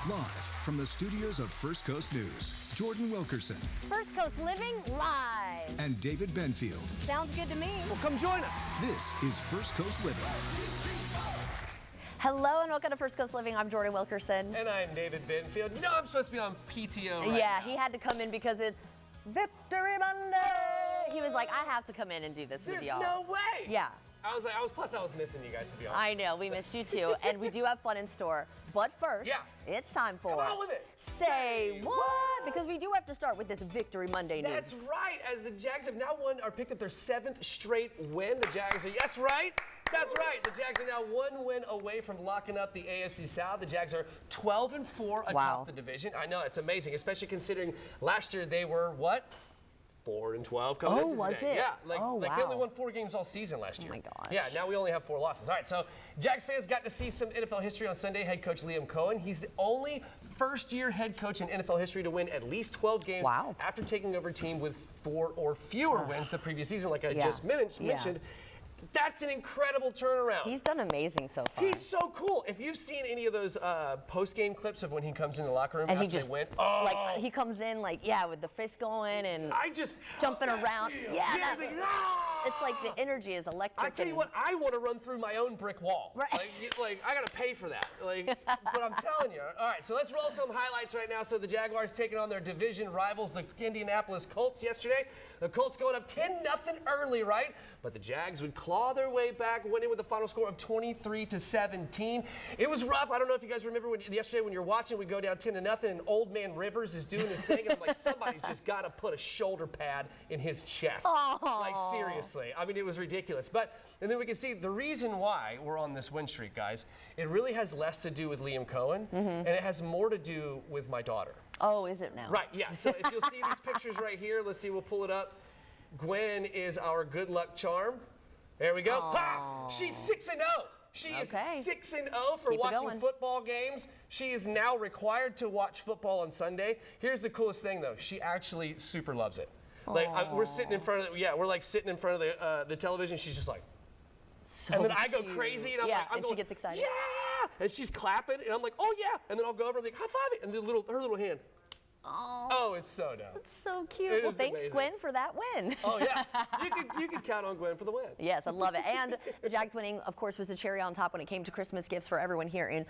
Live from the studios of First Coast News, Jordan Wilkerson First Coast Living live. and David Benfield. Sounds good to me. Well, come join us. This is First Coast Living. Hello and welcome to First Coast Living. I'm Jordan Wilkerson. And I'm David Benfield. You know I'm supposed to be on PTO right Yeah, now. he had to come in because it's Victory Monday. He was like, I have to come in and do this with There's y'all. no way. Yeah. I was missing you guys, to be honest. I know, we missed you too, and we do have fun in store. But first, Yeah. it's time for Come on with it. Say What? Because we do have to start with this Victory Monday news. That's right. As the Jags have now won or picked up their 7th straight win, the Jags are, that's right. That's right. The Jags are now 1 win away from locking up the AFC South. The Jags are 12-4 atop Wow. the division. I know, it's amazing, especially considering last year they were what? 4-12 coming into was today. it? Yeah, Oh, they wow. only won 4 games all season last year. my gosh. Yeah, now we only have 4 losses. All right, so Jags fans got to see some NFL history on Sunday. Head coach Liam Cohen. He's the only first-year head coach in NFL history to win at least 12 games Wow. after taking over a team with 4 or fewer wins the previous season, like I Yeah. just mentioned. That's an incredible turnaround. He's done amazing so far. He's so cool. If you've seen any of those post-game clips of when he comes in the locker room and after he just they win, like he comes in like with the fist going and I just jumping love that around. feel. Yeah, it's like, "Ah!" it's like the energy is electric. I tell you and- what, I want to run through my own brick wall. Right. Like I gotta pay for that. But I'm telling you. All right, so let's roll some highlights right now. So the Jaguars taking on their division rivals, the Indianapolis Colts, yesterday. The Colts going up 10-0 early, right? But the Jags would claw their way back, winning with a final score of 23-17. It was rough. I don't know if you guys remember yesterday when you're watching, we go down 10-0, and Old Man Rivers is doing his thing, and I'm like, somebody's just got to put a shoulder pad in his chest. Like seriously. I mean, it was ridiculous. And then we can see the reason why we're on this win streak, guys. It really has less to do with Liam Cohen, and it has more to do with my daughter. Oh, is it now? Right, yeah. So if you'll see these pictures right here, let's see, we'll pull it up. Gwen is our good luck charm. There we go. Ha! She's 6-0. She is Okay. 6-0 for Keep it watching going. football games. She is now required to watch football on Sunday. Here's the coolest thing, though. She actually super loves it. We're sitting in front of we're like sitting in front of the television. She's just like, So and then I go cute. crazy, and I'm yeah, like, I'm and going, she gets excited. yeah! And she's clapping, and I'm like, oh yeah! And then I'll go over and like, high five it, and her little hand. Oh, it's so dumb. So cute. It Well, is thanks, amazing. Gwen, for that win. Oh yeah, you could count on Gwen for the win. Yes, I love it. And the Jags winning, of course, was the cherry on top when it came to Christmas gifts for everyone here in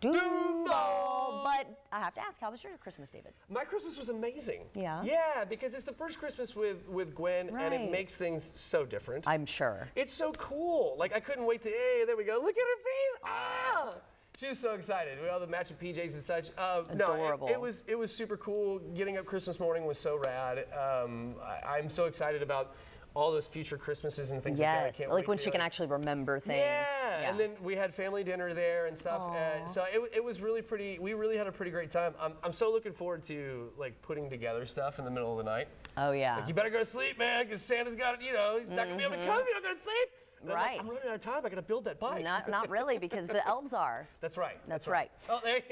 Duval. But I have to ask, how was your Christmas, David? My Christmas was amazing. Yeah? Yeah, because it's the first Christmas with Gwen, and Right. it makes things so different. I'm sure. It's so cool. Like I couldn't wait to. Hey, there we go. Look at her face. Ah! She was so excited. We all the matching PJs and such. Adorable. No, it was super cool. Getting up Christmas morning was so rad. I'm so excited about all those future Christmases and things like that. I Yes, can't like wait when to, she can actually remember things. Yeah, and then we had family dinner there and stuff. So it was really pretty. We really had a pretty great time. I'm so looking forward to like putting together stuff in the middle of the night. Oh, yeah. Like, you better go to sleep, man, because Santa's got he's not gonna be able to come if you don't go to sleep. And I'm like, Right. I'm running out of time. I gotta build that bike. Not really, because the elves are. That's right. That's right. Oh, there's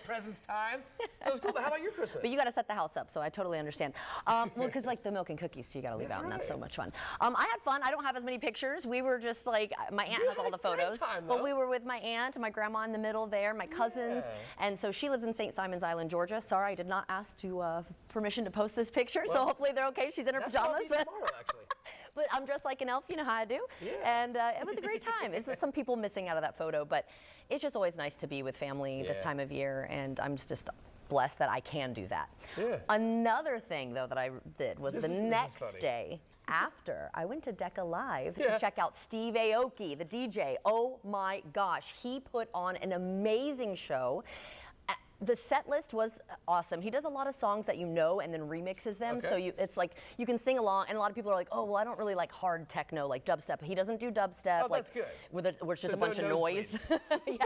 presents time. So it's cool. But how about your Christmas? But you got to set the house up, so I totally understand. Well, because like the milk and cookies, so you got to leave That's out, and that's so right. much fun. I had fun. I don't have as many pictures. We were just like, my aunt You has had all a the great photos, time, but though. we were with my aunt and my grandma in the middle there, my cousins, Yeah. and so she lives in St. Simons Island, Georgia. Sorry, I did not ask to permission to post this picture, so Well, hopefully they're okay. She's in her That's all pajamas. me tomorrow, actually. But I'm dressed like an elf, you know how I do. Yeah. And it was a great time. There's some people missing out of that photo, but it's just always nice to be with family this Yeah. time of year, and I'm just blessed that I can do that. Yeah. Another thing, though, that I did was This the is next funny. day after I went to Decca Live Yeah. to check out Steve Aoki, the DJ. Oh my gosh, he put on an amazing show. The set list was awesome. He does a lot of songs that you know and then remixes them. Okay. So it's like you can sing along, and a lot of people are like, oh, well, I don't really like hard techno like dubstep. He doesn't do dubstep. Oh, like, that's good. where it's just So a bunch no of noise. Yeah.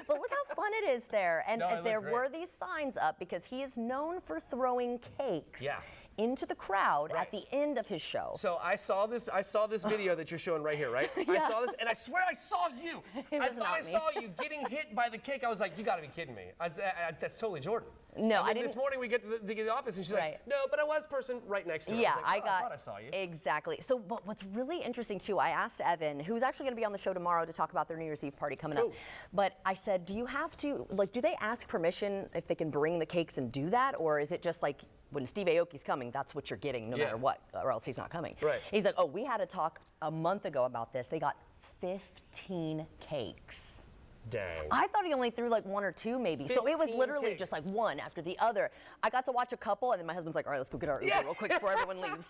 But look how fun it is there. And No, it there looked were great. these signs up because he is known for throwing cakes Yeah. into the crowd Right. at the end of his show. So I saw this video that you're showing right here, right? I saw this, and I swear I saw you. It I was thought I not me. saw you getting hit by the cake. I was like, you gotta be kidding me. That's totally Jordan. No, And I then This didn't- morning we get to the office, and she's Right. like, no, but I was person right next to her. Yeah, I was like, I thought I saw you. Exactly. So, but what's really interesting too, I asked Evan, who's actually going to be on the show tomorrow to talk about their New Year's Eve party coming up. Cool. But I said, do you have to, like, do they ask permission if they can bring the cakes and do that, or is it just like when Steve Aoki's coming, that's what you're getting no Yeah. matter what, or else he's not coming? Right. He's like, oh, we had a talk a month ago about this. They got 15 cakes. Dang. I thought he only threw like one or two maybe. So it was 15 literally cakes. just like one after the other. I got to watch a couple and then my husband's like, all right, let's go get our Uber real quick before everyone leaves.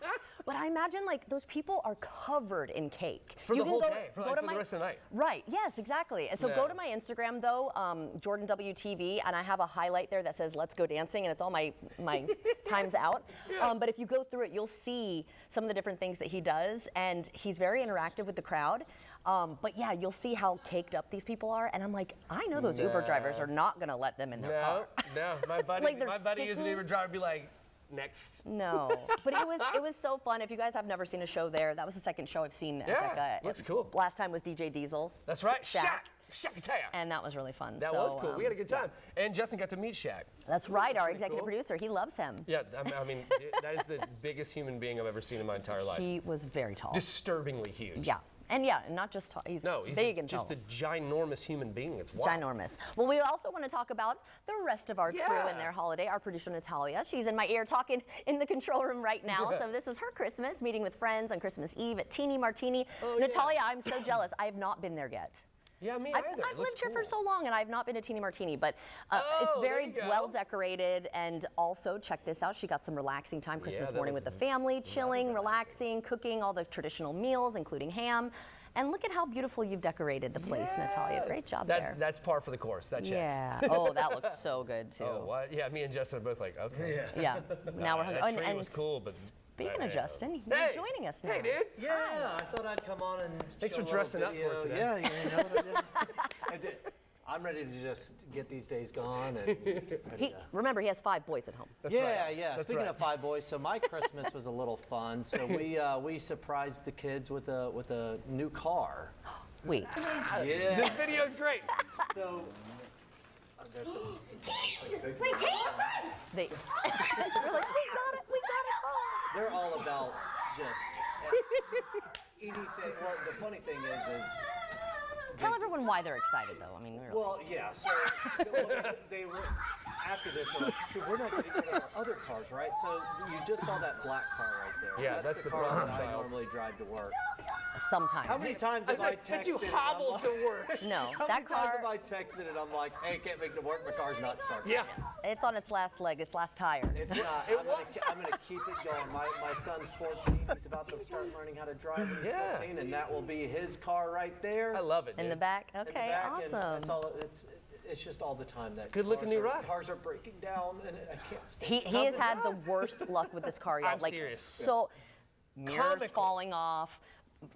But I imagine like those people are covered in cake. For the can whole go- day, for go like, to for the my- rest of the night. Right, yes, exactly. And so Yeah. go to my Instagram though, Jordan WTV, and I have a highlight there that says let's go dancing, and it's all my times out. But if you go through it, you'll see some of the different things that he does, and he's very interactive with the crowd. But yeah, you'll see how caked up these people are, and I'm like, I know those Uber drivers are not gonna let them in their No, car. no. My buddy, like they're my buddy who's an sticking- Uber driver, be like, next. No, but it was so fun. If you guys have never seen a show there, that was the second show I've seen at Yeah, Decca. looks cool. Last time was DJ Diesel. That's right. Shaq. Shaq. And that was really fun. That So, was cool. We had a good time. And Justin got to meet Shaq. That's right, our pretty executive cool. producer. He loves him. Yeah, I mean, that is the biggest human being I've ever seen in my entire life. He was very tall. Disturbingly huge. Yeah. And yeah, not just tall. He's No, he's big and just tall. a ginormous human being. It's wild. Ginormous. Well, we also want to talk about the rest of our crew Yeah. and their holiday. Our producer Natalia, she's in my ear talking in the control room right now. So this is her Christmas, meeting with friends on Christmas Eve at Teeny Martini. Oh, yeah. Natalia, I'm so jealous. I have not been there yet. Yeah, me I've, either. It I've looks lived here for cool. so long and I've not been to Teeny Martini, but Oh, it's there very you go. well decorated. And also, check this out, she got some relaxing time Christmas that morning with looks the family, chilling, relaxing. relaxing, cooking all the traditional meals, including ham. And look at how beautiful you've decorated the place, Natalia. Great job there. That's par for the course. That checks. Yeah. Oh, that looks so good too. Oh, what? Yeah, me and Justin are both like, okay. Yeah. Now we're hungry. That tree was cool, but Speaking of Justin, you're Hey. joining us now. Hey, dude. Yeah, I thought I'd come on and Thanks show for a dressing little up for it video. today. Yeah, you know what I did? I did. I'm ready to just get these days gone and ready to- Remember, he has 5 boys at home. That's yeah, right. yeah. That's Speaking right. of 5 boys, so my Christmas was a little fun. So we surprised the kids with a new car. Wait. Yeah. This video's great. So there's some, They, we're like, we got it. they're all about just anything. Well, the funny thing is Tell everyone why they're excited, though. I mean, well, yeah. So they were after this. They're like, "Dude, we're not going to get our other cars, right?" So you just saw that black car right there. Yeah, that's the car problem that I child. normally drive to work. sometimes. How many times I have I said, texted did you it? hobble I'm to like- work? No, How that many times car, have I texted it? I'm like, hey, can't make it to work. My car's not starting. Yeah. it's on its last leg, its last tire. It's not. I'm gonna keep it going. My son's 14. He's about to start learning how to drive. He's Yeah. 14, and that will be his car right there. I love it, In dude. the back? in the Okay, back, and awesome. That's all. It's just all the time that good-looking new ride. Cars are breaking down, and I can't stand. He it. has it had the drive? worst luck with this car yet. I'm like serious. so mirrors Comical. falling off,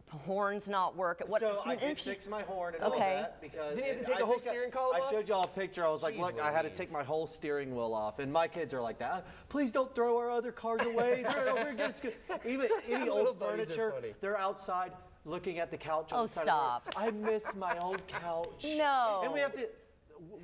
horns not working. What So I and did he- fix my horn and all Okay. that because Didn't you have to it- take I the whole think steering column I off? showed y'all a picture. I was like, Jeez look, I had to Louise. take my whole steering wheel off, and my kids are like that. Please don't throw our other cars away. We're just even any Little old buddies are furniture. funny. They're outside looking at the couch. On Oh, the side stop. Of the road. I miss my old couch. No. And we have to.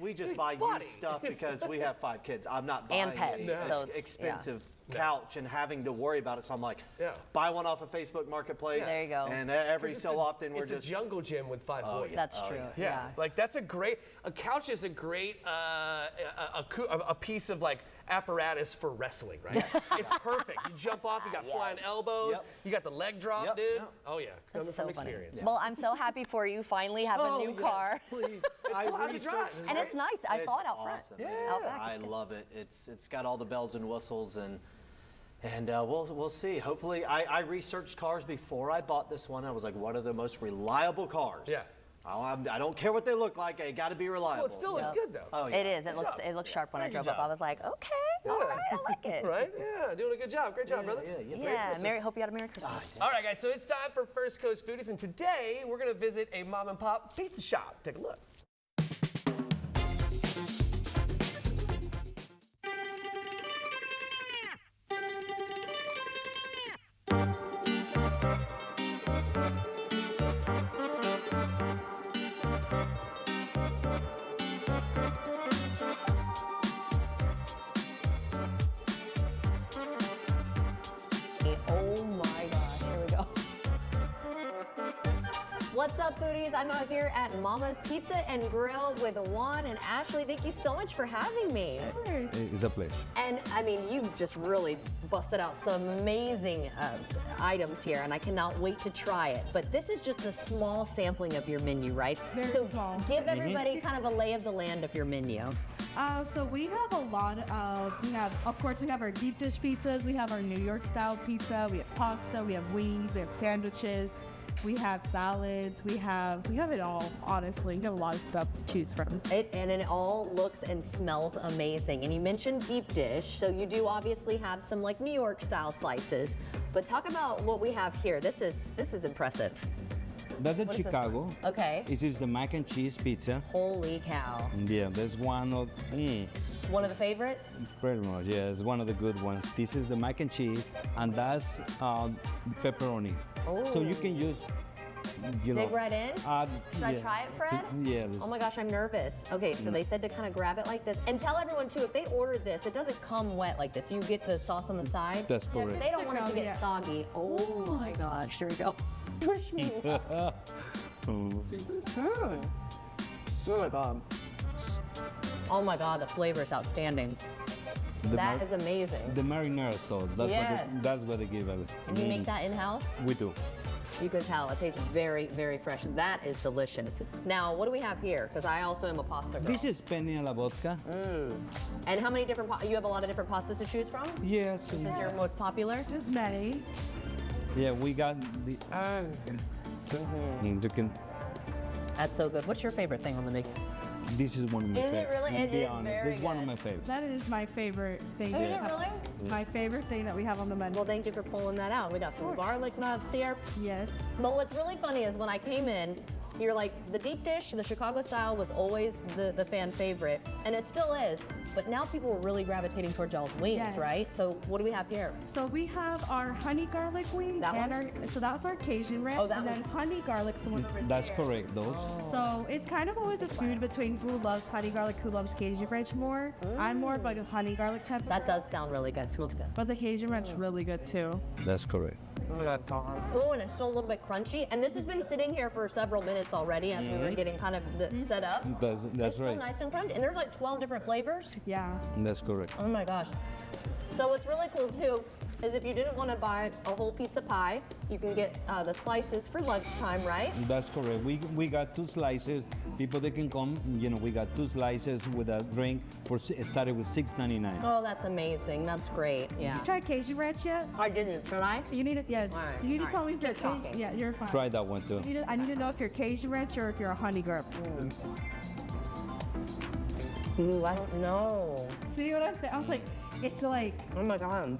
We just buy buddy. used stuff because we have 5 kids. I'm not buying And pets, a so it's- expensive couch and having to worry about it. So I'm like, Yeah. buy one off of Facebook Marketplace. There you go. And every so often we're It's just. a jungle gym with 5 boys. That's true. Yeah, Yeah. like that's a couch is a great a piece of like apparatus for wrestling, right? It's perfect. You jump off, you got flying elbows, Yep. you got the leg drop, Yep. dude. Yep. Oh yeah, coming So from funny. experience. Well, I'm so happy for you. Finally have a new yes, car. Please. I cool. How's it drive? researched. It's And it's nice. I saw it It's out front. awesome. Out back, I it's good. love it. It's got all the bells and whistles and we'll see. Hopefully, I researched cars before I bought this one. I was like, what are the most reliable cars? Yeah. I don't care what they look like. They got to be reliable. Well, it still looks Yep. good though. Oh, yeah. It is. It job. looks sharp when I Very good drove up. job. I was like, okay, all right, I like it. Right? Yeah, doing a good job. Great job, brother. Yeah. Yeah. Merry. Hope you had a Merry Christmas. All right, guys. So it's time for First Coast Foodies, and today we're gonna visit a mom and pop pizza shop. Take a look. Oh my gosh, here we go. What's up, foodies? I'm out here at Mama's Pizza and Grill with Juan and Ashley. Thank you so much for having me. It's a pleasure. And I mean, you've just really busted out some amazing items here, and I cannot wait to try it. But this is just a small sampling of your menu, right? Very so small. give everybody kind of a lay of the land of your menu. So we have a lot of, of course, we have our deep dish pizzas, we have our New York style pizza, we have pasta, we have wings, we have sandwiches, we have salads, we have it all, honestly. We have a lot of stuff to choose from. And it all looks and smells amazing. And you mentioned deep dish, so you do obviously have some like New York style slices. But talk about what we have here. This is impressive. That's the What is this Chicago. one? Okay. It is the mac and cheese pizza. Holy cow. Yeah, that's one of, One of the favorites? pretty much, yeah, it's one of the good ones. This is the mac and cheese, and that's pepperoni. So you can use, you know. Dig right in? Should I try it, Fred? Yeah. Oh my gosh, I'm nervous. Okay, so they said to kind of grab it like this. And tell everyone too, if they order this, it doesn't come wet like this. You get the sauce on the side. That's correct. They don't want it to get Yeah. soggy. Oh my gosh, here we go. Push me. Oh my god. Oh my god, the flavor is outstanding. That is amazing. The marinara sauce. That's Yes. that's what they give us. And you make that in-house? We do. You can tell, it tastes very, very fresh. That is delicious. Now, what do we have here? Because I also am a pasta girl. This is penne alla vodka. And how many different, you have a lot of different pastas to choose from? Yes. This is your most popular? Just many. Yeah, we got the. You can. That's so good. What's your favorite thing on the menu? This is one of my Is it favorites. really? To It be is honest, very this is one of good. my favorites. That is my favorite thing. Is it really? My favorite thing that we have on the menu. Well, thank you for pulling that out. We got some garlic knobs here. Yes. But what's really funny is when I came in, you're like, the deep dish, the Chicago style was always the fan favorite, and it still is. But now people are really gravitating towards y'all's wings, Yes. right? So what do we have here? So we have our honey garlic wings. That and one? so that's our Cajun ranch. Oh, that and then was- honey garlic's the one over That's there. correct. Those. So it's kind of always a feud between who loves honey garlic, who loves Cajun ranch more. I'm more of like a honey garlic type. That does sound really good. Smells good. But the Cajun ranch is really good too. That's correct. Oh, and it's still a little bit crunchy. And this has been sitting here for several minutes already as we were getting kind of set up. That's It's still right. nice and crunchy. And there's like 12 different flavors. Yeah. That's correct. Oh my gosh. So what's really cool too is if you didn't want to buy a whole pizza pie, you can get the slices for lunchtime, right? That's correct. We got 2 slices. People that can come, you know, we got 2 slices with a drink for started with $6.99. Oh, that's amazing. That's great. Yeah. Try Cajun ranch yet? I didn't. Should I? You need to, yes. All right, You need to all tell right. me if you're Keep talking. Yeah, you're fine. Try that one too. I need to know if you're Cajun ranch or if you're a honey garlic. Ooh, I don't know. See what I'm saying? I was like, it's like, Oh my god.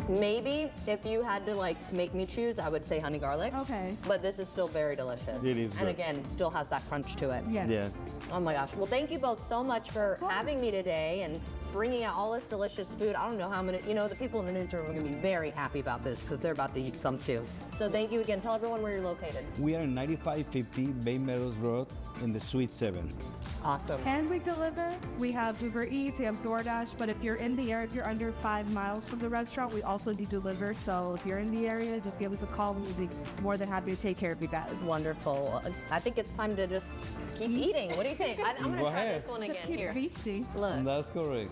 Maybe if you had to like make me choose, I would say honey garlic. okay. But this is still very delicious. It is And good. again, still has that crunch to it. Yeah. Yeah. Oh my gosh. Well, thank you both so much for having me today and bringing out all this delicious food. I don't know how many, the people in the newsroom are going to be very happy about this because they're about to eat some too. So thank you again. Tell everyone where you're located. We are in 9550 Bay Meadows Road in the Suite 7. Awesome. And we deliver. We have Uber Eats, we have DoorDash, but if you're in the area, if you're under 5 miles from the restaurant, we also do deliver. So if you're in the area, just give us a call. We'll be more than happy to take care of you guys. Wonderful. I think it's time to just keep eating. What do you think? I'm going to Go try ahead. this one Just again. keep Here. feasting. Look. That's correct.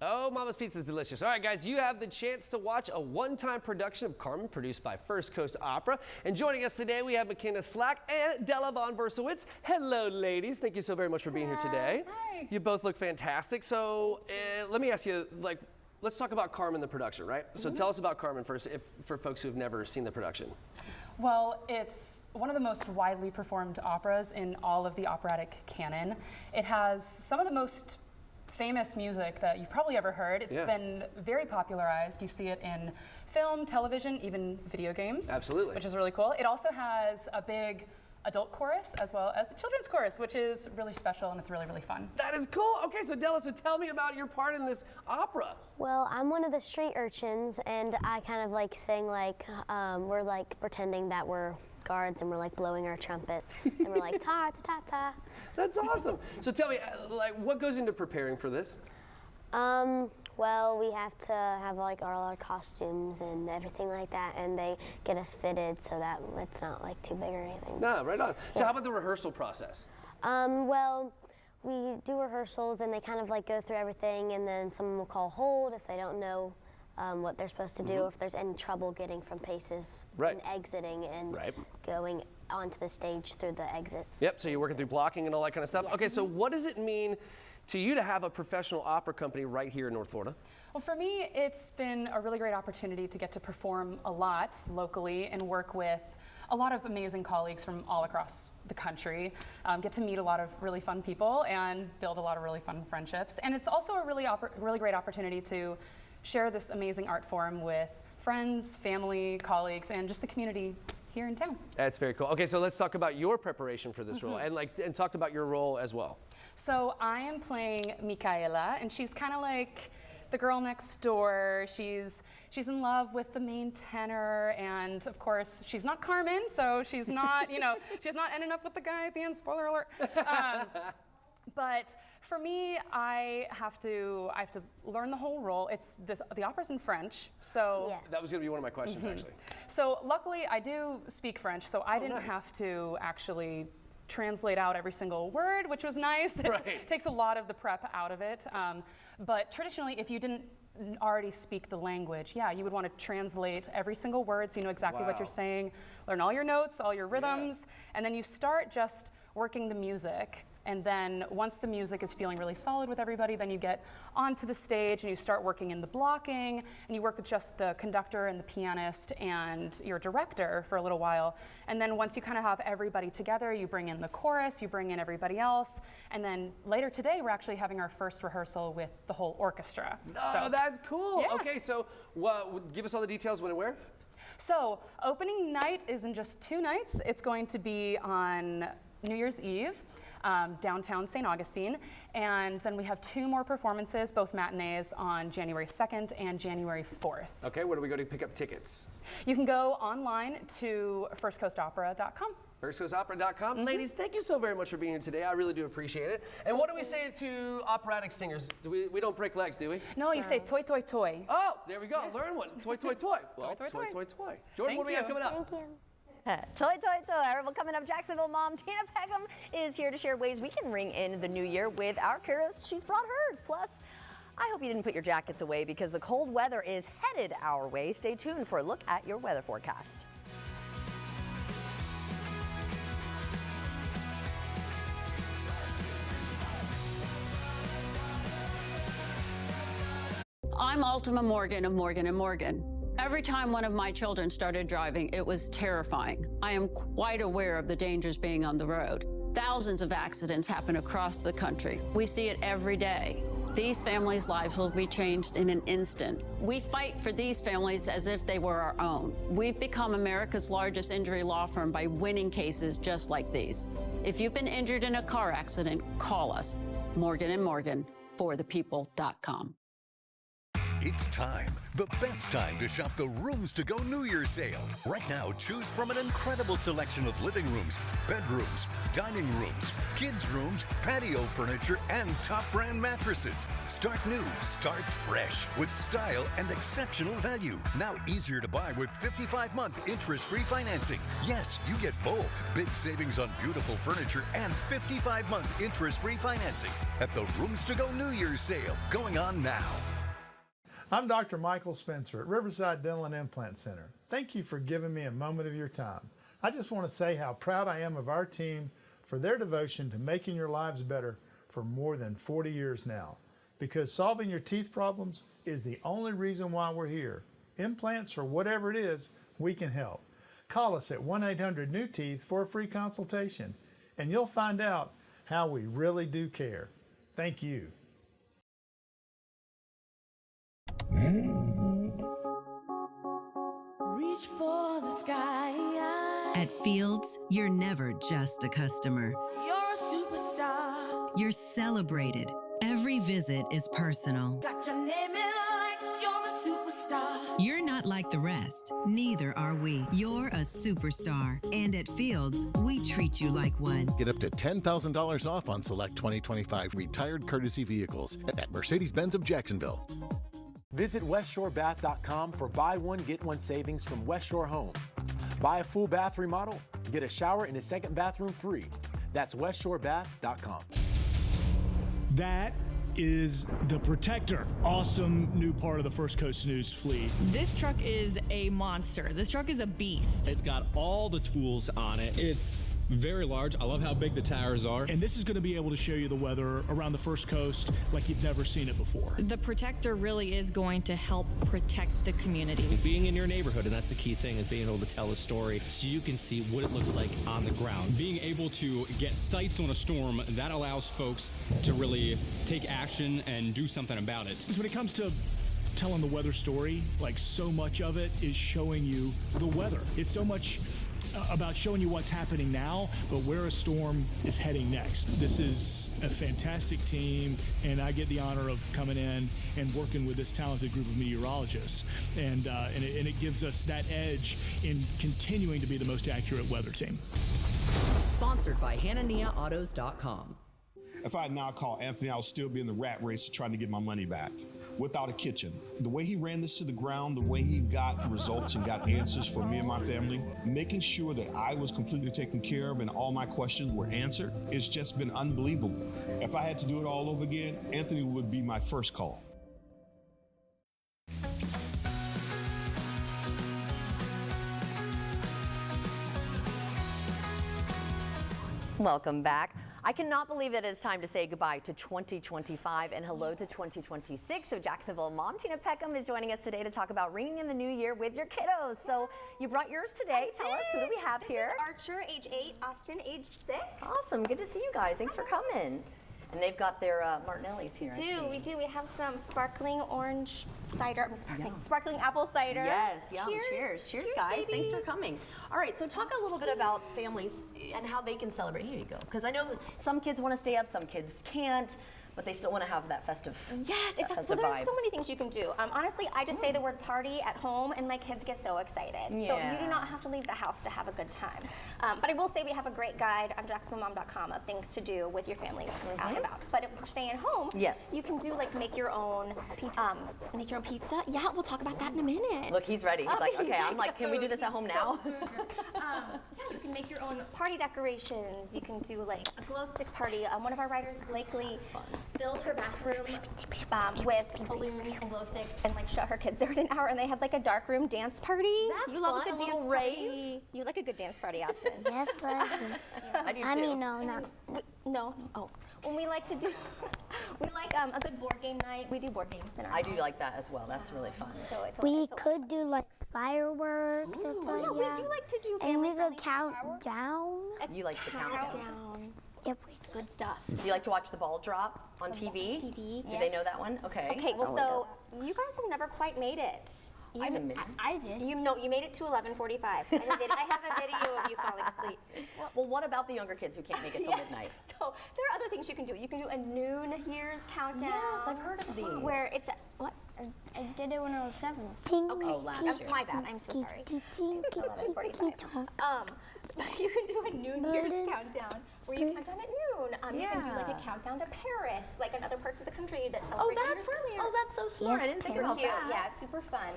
Oh, Mama's Pizza is delicious. All right, guys, you have the chance to watch a one-time production of Carmen produced by First Coast Opera. And joining us today, we have McKenna Slack and Della Von Versowitz. Hello, ladies. Thank you so very much for being here today. Hi. You both look fantastic. So let me ask you, let's talk about Carmen, the production, right? So tell us about Carmen first, for folks who have never seen the production. Well, it's one of the most widely performed operas in all of the operatic canon. It has some of the most famous music that you've probably ever heard. It's Yeah. been very popularized. You see it in film, television, even video games. Absolutely. Which is really cool. It also has a big adult chorus as well as the children's chorus, which is really special and it's really, really fun. That is cool. Okay, so Della, so tell me about your part in this opera. Well, I'm one of the street urchins, and I kind of like sing like we're like pretending that we're guards and we're like blowing our trumpets and we're like ta ta ta ta. That's awesome. So tell me, like, what goes into preparing for this? Well, we have to have like all our costumes and everything like that, and they get us fitted so that it's not like too big or anything. No, right on. So how about the rehearsal process? Well, we do rehearsals and they kind of like go through everything, and then someone will call hold if they don't know what they're supposed to do, if there's any trouble getting from paces and exiting and going onto the stage through the exits. Yep, so you're working through blocking and all that kind of stuff. Yeah. Okay, so what does it mean to you to have a professional opera company right here in North Florida? Well, for me, it's been a really great opportunity to get to perform a lot locally and work with a lot of amazing colleagues from all across the country, get to meet a lot of really fun people and build a lot of really fun friendships. And it's also a really great opportunity to share this amazing art form with friends, family, colleagues, and just the community here in town. That's very cool. Okay, so let's talk about your preparation for this role and talk about your role as well. So I am playing Micaela, and she's kind of like the girl next door. She's in love with the main tenor, and of course she's not Carmen, so she's not, you know, she's not ending up with the guy at the end. Spoiler alert. But for me, I have to learn the whole role. The opera's in French, so Yes. That was going to be one of my questions, actually. so luckily I do speak French, so I didn't have to actually translate out every single word, which was nice. Right. It takes a lot of the prep out of it. But traditionally, if you didn't already speak the language, you would want to translate every single word so you know exactly what you're saying, learn all your notes, all your rhythms, and then you start just working the music. And then once the music is feeling really solid with everybody, then you get onto the stage and you start working in the blocking, and you work with just the conductor and the pianist and your director for a little while. And then once you kind of have everybody together, you bring in the chorus, you bring in everybody else, and then later today we're actually having our first rehearsal with the whole orchestra. Oh, that's cool. Yeah. Okay, so give us all the details when and where. So opening night is in just 2 nights. It's going to be on New Year's Eve. Downtown St. Augustine, and then we have 2 more performances, both matinees, on January 2nd and January 4th. Okay, where do we go to pick up tickets? You can go online to firstcoastopera.com. firstcoastopera.com. Ladies, thank you so very much for being here today. I really do appreciate it. And what do we say to operatic singers? We don't break legs, do we? No, you say toy, toy, toy. Oh, there we go. Yes. Learn one. Toy, toy, toy. Well, Toy, toy, toy, toy, toy. toy. Jordan, what do we have coming up? Thank you. Toy, toy, toy. All right, well, coming up, Jacksonville mom Tina Peckham is here to share ways we can ring in the new year with our Kairos. She's brought hers. Plus, I hope you didn't put your jackets away because the cold weather is headed our way. Stay tuned for a look at your weather forecast. I'm Ultima Morgan of Morgan & Morgan. Every time one of my children started driving, it was terrifying. I am quite aware of the dangers being on the road. Thousands of accidents happen across the country. We see it every day. These families' lives will be changed in an instant. We fight for these families as if they were our own. We've become America's largest injury law firm by winning cases just like these. If you've been injured in a car accident, call us. Morgan & Morgan, forthepeople.com. It's time, the best time to shop the Rooms to Go New Year's sale. Right now, choose from an incredible selection of living rooms, bedrooms, dining rooms, kids' rooms, patio furniture, and top brand mattresses. Start new, start fresh with style and exceptional value. Now easier to buy with 55-month interest-free financing. Yes, you get both. Big savings on beautiful furniture and 55-month interest-free financing at the Rooms to Go New Year's sale going on now. I'm Dr. Michael Spencer at Riverside Dental and Implant Center. Thank you for giving me a moment of your time. I just want to say how proud I am of our team for their devotion to making your lives better for more than 40 years now. Because solving your teeth problems is the only reason why we're here. Implants or whatever it is, we can help. Call us at 1-800-NEW-TEETH for a free consultation, and you'll find out how we really do care. Thank you. Reach for the sky. At Fields, you're never just a customer. You're a superstar. You're celebrated. Every visit is personal. Got your name in lights. You're a superstar. You're not like the rest. Neither are we. You're a superstar. And at Fields, we treat you like one. Get up to $10,000 off on select 2025 retired courtesy vehicles at Mercedes-Benz of Jacksonville. Visit WestShoreBath.com for buy one, get one savings from West Shore Home. Buy a full bath remodel, get a shower and a second bathroom free. That's WestShoreBath.com. That is the Protector. Awesome new part of the First Coast News fleet. This truck is a monster. This truck is a beast. It's got all the tools on it. It's very large. I love how big the tires are. And this is going to be able to show you the weather around the First Coast like you've never seen it before. The Protector really is going to help protect the community. Being in your neighborhood, and that's the key thing, is being able to tell a story so you can see what it looks like on the ground. Being able to get sights on a storm, that allows folks to really take action and do something about it. Because when it comes to telling the weather story, like so much of it is showing you the weather. It's so much about showing you what's happening now, but where a storm is heading next. This is a fantastic team, and I get the honor of coming in and working with this talented group of meteorologists, and it gives us that edge in continuing to be the most accurate weather team. Sponsored by HananiahAutos.com. If I had not called Anthony, I would still be in the rat race trying to get my money back. Without a kitchen. The way he ran this to the ground, the way he got results and got answers for me and my family, making sure that I was completely taken care of and all my questions were answered, it's just been unbelievable. If I had to do it all over again, Anthony would be my first call. Welcome back. I cannot believe that it's time to say goodbye to 2025 and hello to 2026. So Jacksonville mom Tina Peckham is joining us today to talk about ringing in the new year with your kiddos. So you brought yours today. Tell us, who do we have here? Archer, age 8, Austin, age 6. Awesome. Good to see you guys. Thanks for coming. And they've got their Martinellis here. We do. We have some sparkling orange cider. Sparkling apple cider. Yes, yum. Cheers. Cheers, guys. Baby. Thanks for coming. All right, so talk a little bit about families and how they can celebrate. Here you go. Because I know some kids want to stay up, some kids can't, but they still want to have that festive Yes, that exactly. festive So there's vibe. so many things you can do. Honestly, I just say the word party at home and my kids get so excited. So Yeah. you do not have to leave the house to have a good time. But I will say we have a great guide on JacksonvilleMom.com of things to do with your families out and about. But if we're staying home, Yes. you can do like make your own pizza. Yeah, we'll talk about that in a minute. Look, he's ready. He's like, okay, I'm like, can we do this at home now? Yeah, you can make your own party decorations. You can do like a glow stick party. One of our writers, Blakely, filled her bathroom with balloons and glow sticks and like shut her kids there in an hour, and they had like a dark room dance party. That's you love fun, a a good little dance party. You like a good dance party, Austin? Yes, I do. I do I too. mean, no, not. No. Oh, when we like to do, we like a good board game night. We do board games in our I do house. like that as well. That's really fun. So it's We could do like fireworks. It's like, yeah, we do like to do and we family-friendly could count down. You like to count down. countdown. Yep, we do. Good stuff. Do you like to watch the ball drop on TV? TV. Do they know that one? Okay. Okay, well, so you guys have never quite made it. I haven't made it. I did. You made it to 11:45. I have a video of you falling asleep. Well, what about the younger kids who can't make it till midnight? So there are other things you can do. You can do a noon year's countdown. Yes, I've heard of these. Where it's what? I did it when I was 7. Okay. Oh, last year. My bad. I'm so sorry. It's 11:45. You can do a New Year's countdown where you count down at noon. You can do like a countdown to Paris, like in other parts of the country that celebrate New Year's earlier. Oh, that's so smart. I didn't think about that. Yeah, it's super fun.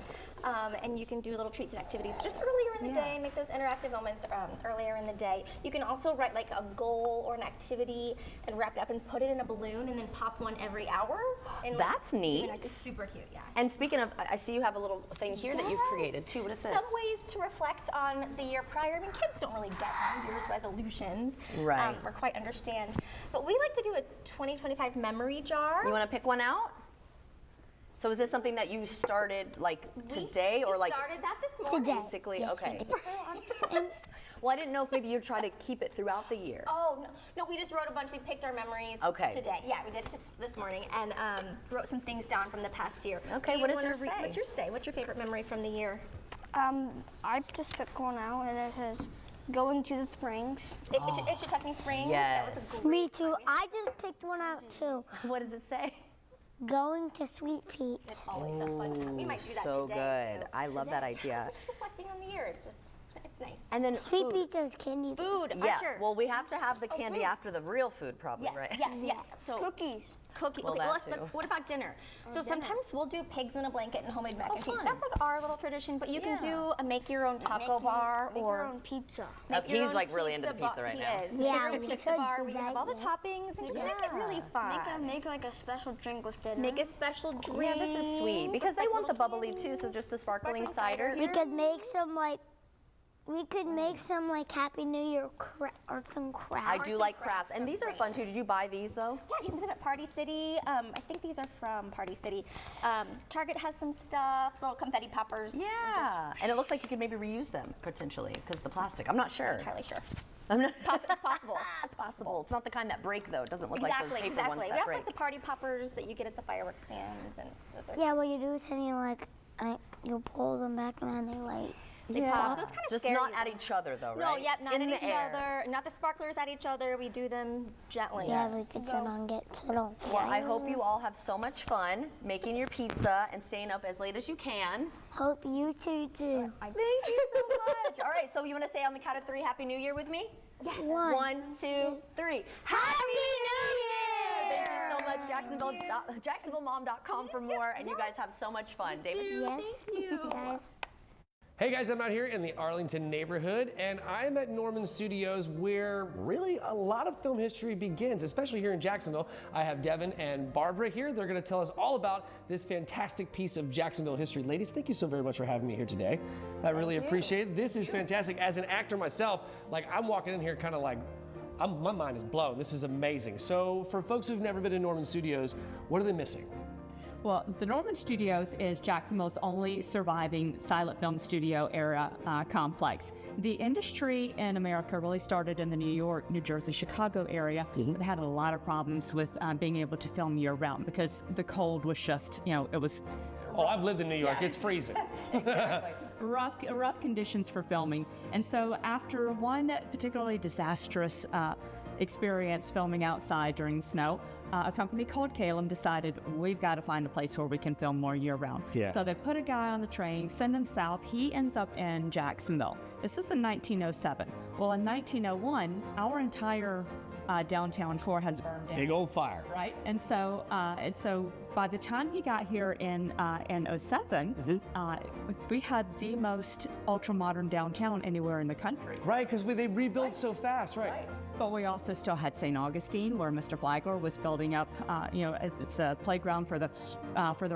And you can do little treats and activities just earlier in the day, make those interactive moments earlier in the day. You can also write like a goal or an activity and wrap it up and put it in a balloon and then pop one every hour. And That's neat. It's super cute, yeah. And speaking of, I see you have a little thing here that you've created too. What is this? Some ways to reflect on the year prior. I mean, kids don't really get New Year's resolutions. Right. Or quite understand. But we like to do a 2025 memory jar. You want to pick one out? So is this something that you started like today or We like started that this morning. basically? Yes, we Okay. did. Well, I didn't know if maybe you'd try to keep it throughout the year. Oh, no, we just wrote a bunch. We picked our memories today. Yeah, we did it this morning and wrote some things down from the past year. Okay, Do what you does wanna yours say? What's your say? What's your favorite memory from the year? I just picked one out, and it says, Going to the springs. Itchitucky Springs. Yes. That was a great Me too. I just picked one out too. What does it say? Going to Sweet Pete's. It's always a fun time. We might do that So today. good. I love that idea. It's just reflecting on the year. It's nice. And then Sweet food. Pete's has candy. Food. Yeah. Archer. Well, we have to have the candy food. after the real food, probably, Yes, right? yes. So Cookies. Cookie. Well, Okay, that well, too. what about dinner? So sometimes we'll do pigs in a blanket and homemade mac and cheese. fun. That's like our little tradition, but you can do a make your own taco bar Make or your own pizza. make your He's own like really into the pizza pizza right He now. is. Yeah, Make your own we pizza could bar. do We can that, have all the yes. toppings and just make it really fun. Make like a special drink with dinner. Make a special drink. Yeah, this is sweet because they want the bubbly too, so just the sparkling cider. We could make some like Happy New Year or some crafts. I do like crafts, and these are fun too. Did you buy these though? Yeah, you can get them at Party City. I think these are from Party City. Target has some stuff, little confetti poppers. Yeah, and it looks like you could maybe reuse them potentially because the plastic. I'm not sure. Not entirely sure. I'm not It's possible. It's possible. It's not the kind that break though. It doesn't look like those paper Exactly. ones We that also break. like the party poppers that you get at the fireworks stands, and those are Yeah, what you do with them, you pull them back and then they like. they pop. Those kind of Just scary. not at each other though, right? No, yep, not In at the each air. other. Not the sparklers at each other. We do them gently. Yeah, we could turn on Well, I hope you all have so much fun making your pizza and staying up as late as you can. Hope you two do. Thank you so much. All right, so you want to say on the count of 3, Happy New Year with me? Yes. 1, 2, 3. Happy New Year! Thank you so much, JacksonvilleMom.com for more, and you guys have so much fun. David? Yes. Guys. Hey guys, I'm out here in the Arlington neighborhood, and I'm at Norman Studios where really a lot of film history begins, especially here in Jacksonville. I have Devin and Barbara here. They're going to tell us all about this fantastic piece of Jacksonville history. Ladies, thank you so very much for having me here today. I really appreciate it. This is fantastic. As an actor myself, like I'm walking in here kind of like, my mind is blown. This is amazing. So for folks who've never been to Norman Studios, what are they missing? Well, the Norman Studios is Jacksonville's only surviving silent film studio era complex. The industry in America really started in the New York, New Jersey, Chicago area. They had a lot of problems with being able to film year round because the cold was just, it was. Oh, I've lived in New York. It's freezing. rough conditions for filming. And so after one particularly disastrous experience filming outside during snow, a company called Calum decided we've got to find a place where we can film more year round. Yeah. So they put a guy on the train, send him south. He ends up in Jacksonville. This is in 1907. Well, in 1901, our entire downtown core has burned down. Big old fire. Right, and so by the time he got here in 07, we had the most ultra-modern downtown anywhere in the country. Right, because they rebuilt so fast, right? But we also still had St. Augustine, where Mr. Flagler was building up. It's a playground for the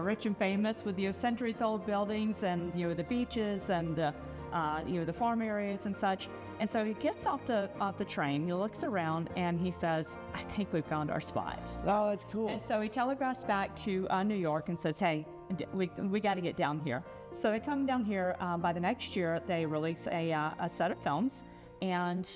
rich and famous, with centuries-old buildings and the beaches and the farm areas and such. And so he gets off the train, he looks around, and he says, "I think we found our spot." Oh, that's cool. And so he telegraphs back to New York and says, "Hey, we got to get down here." So they come down here. By the next year, they release a set of films. And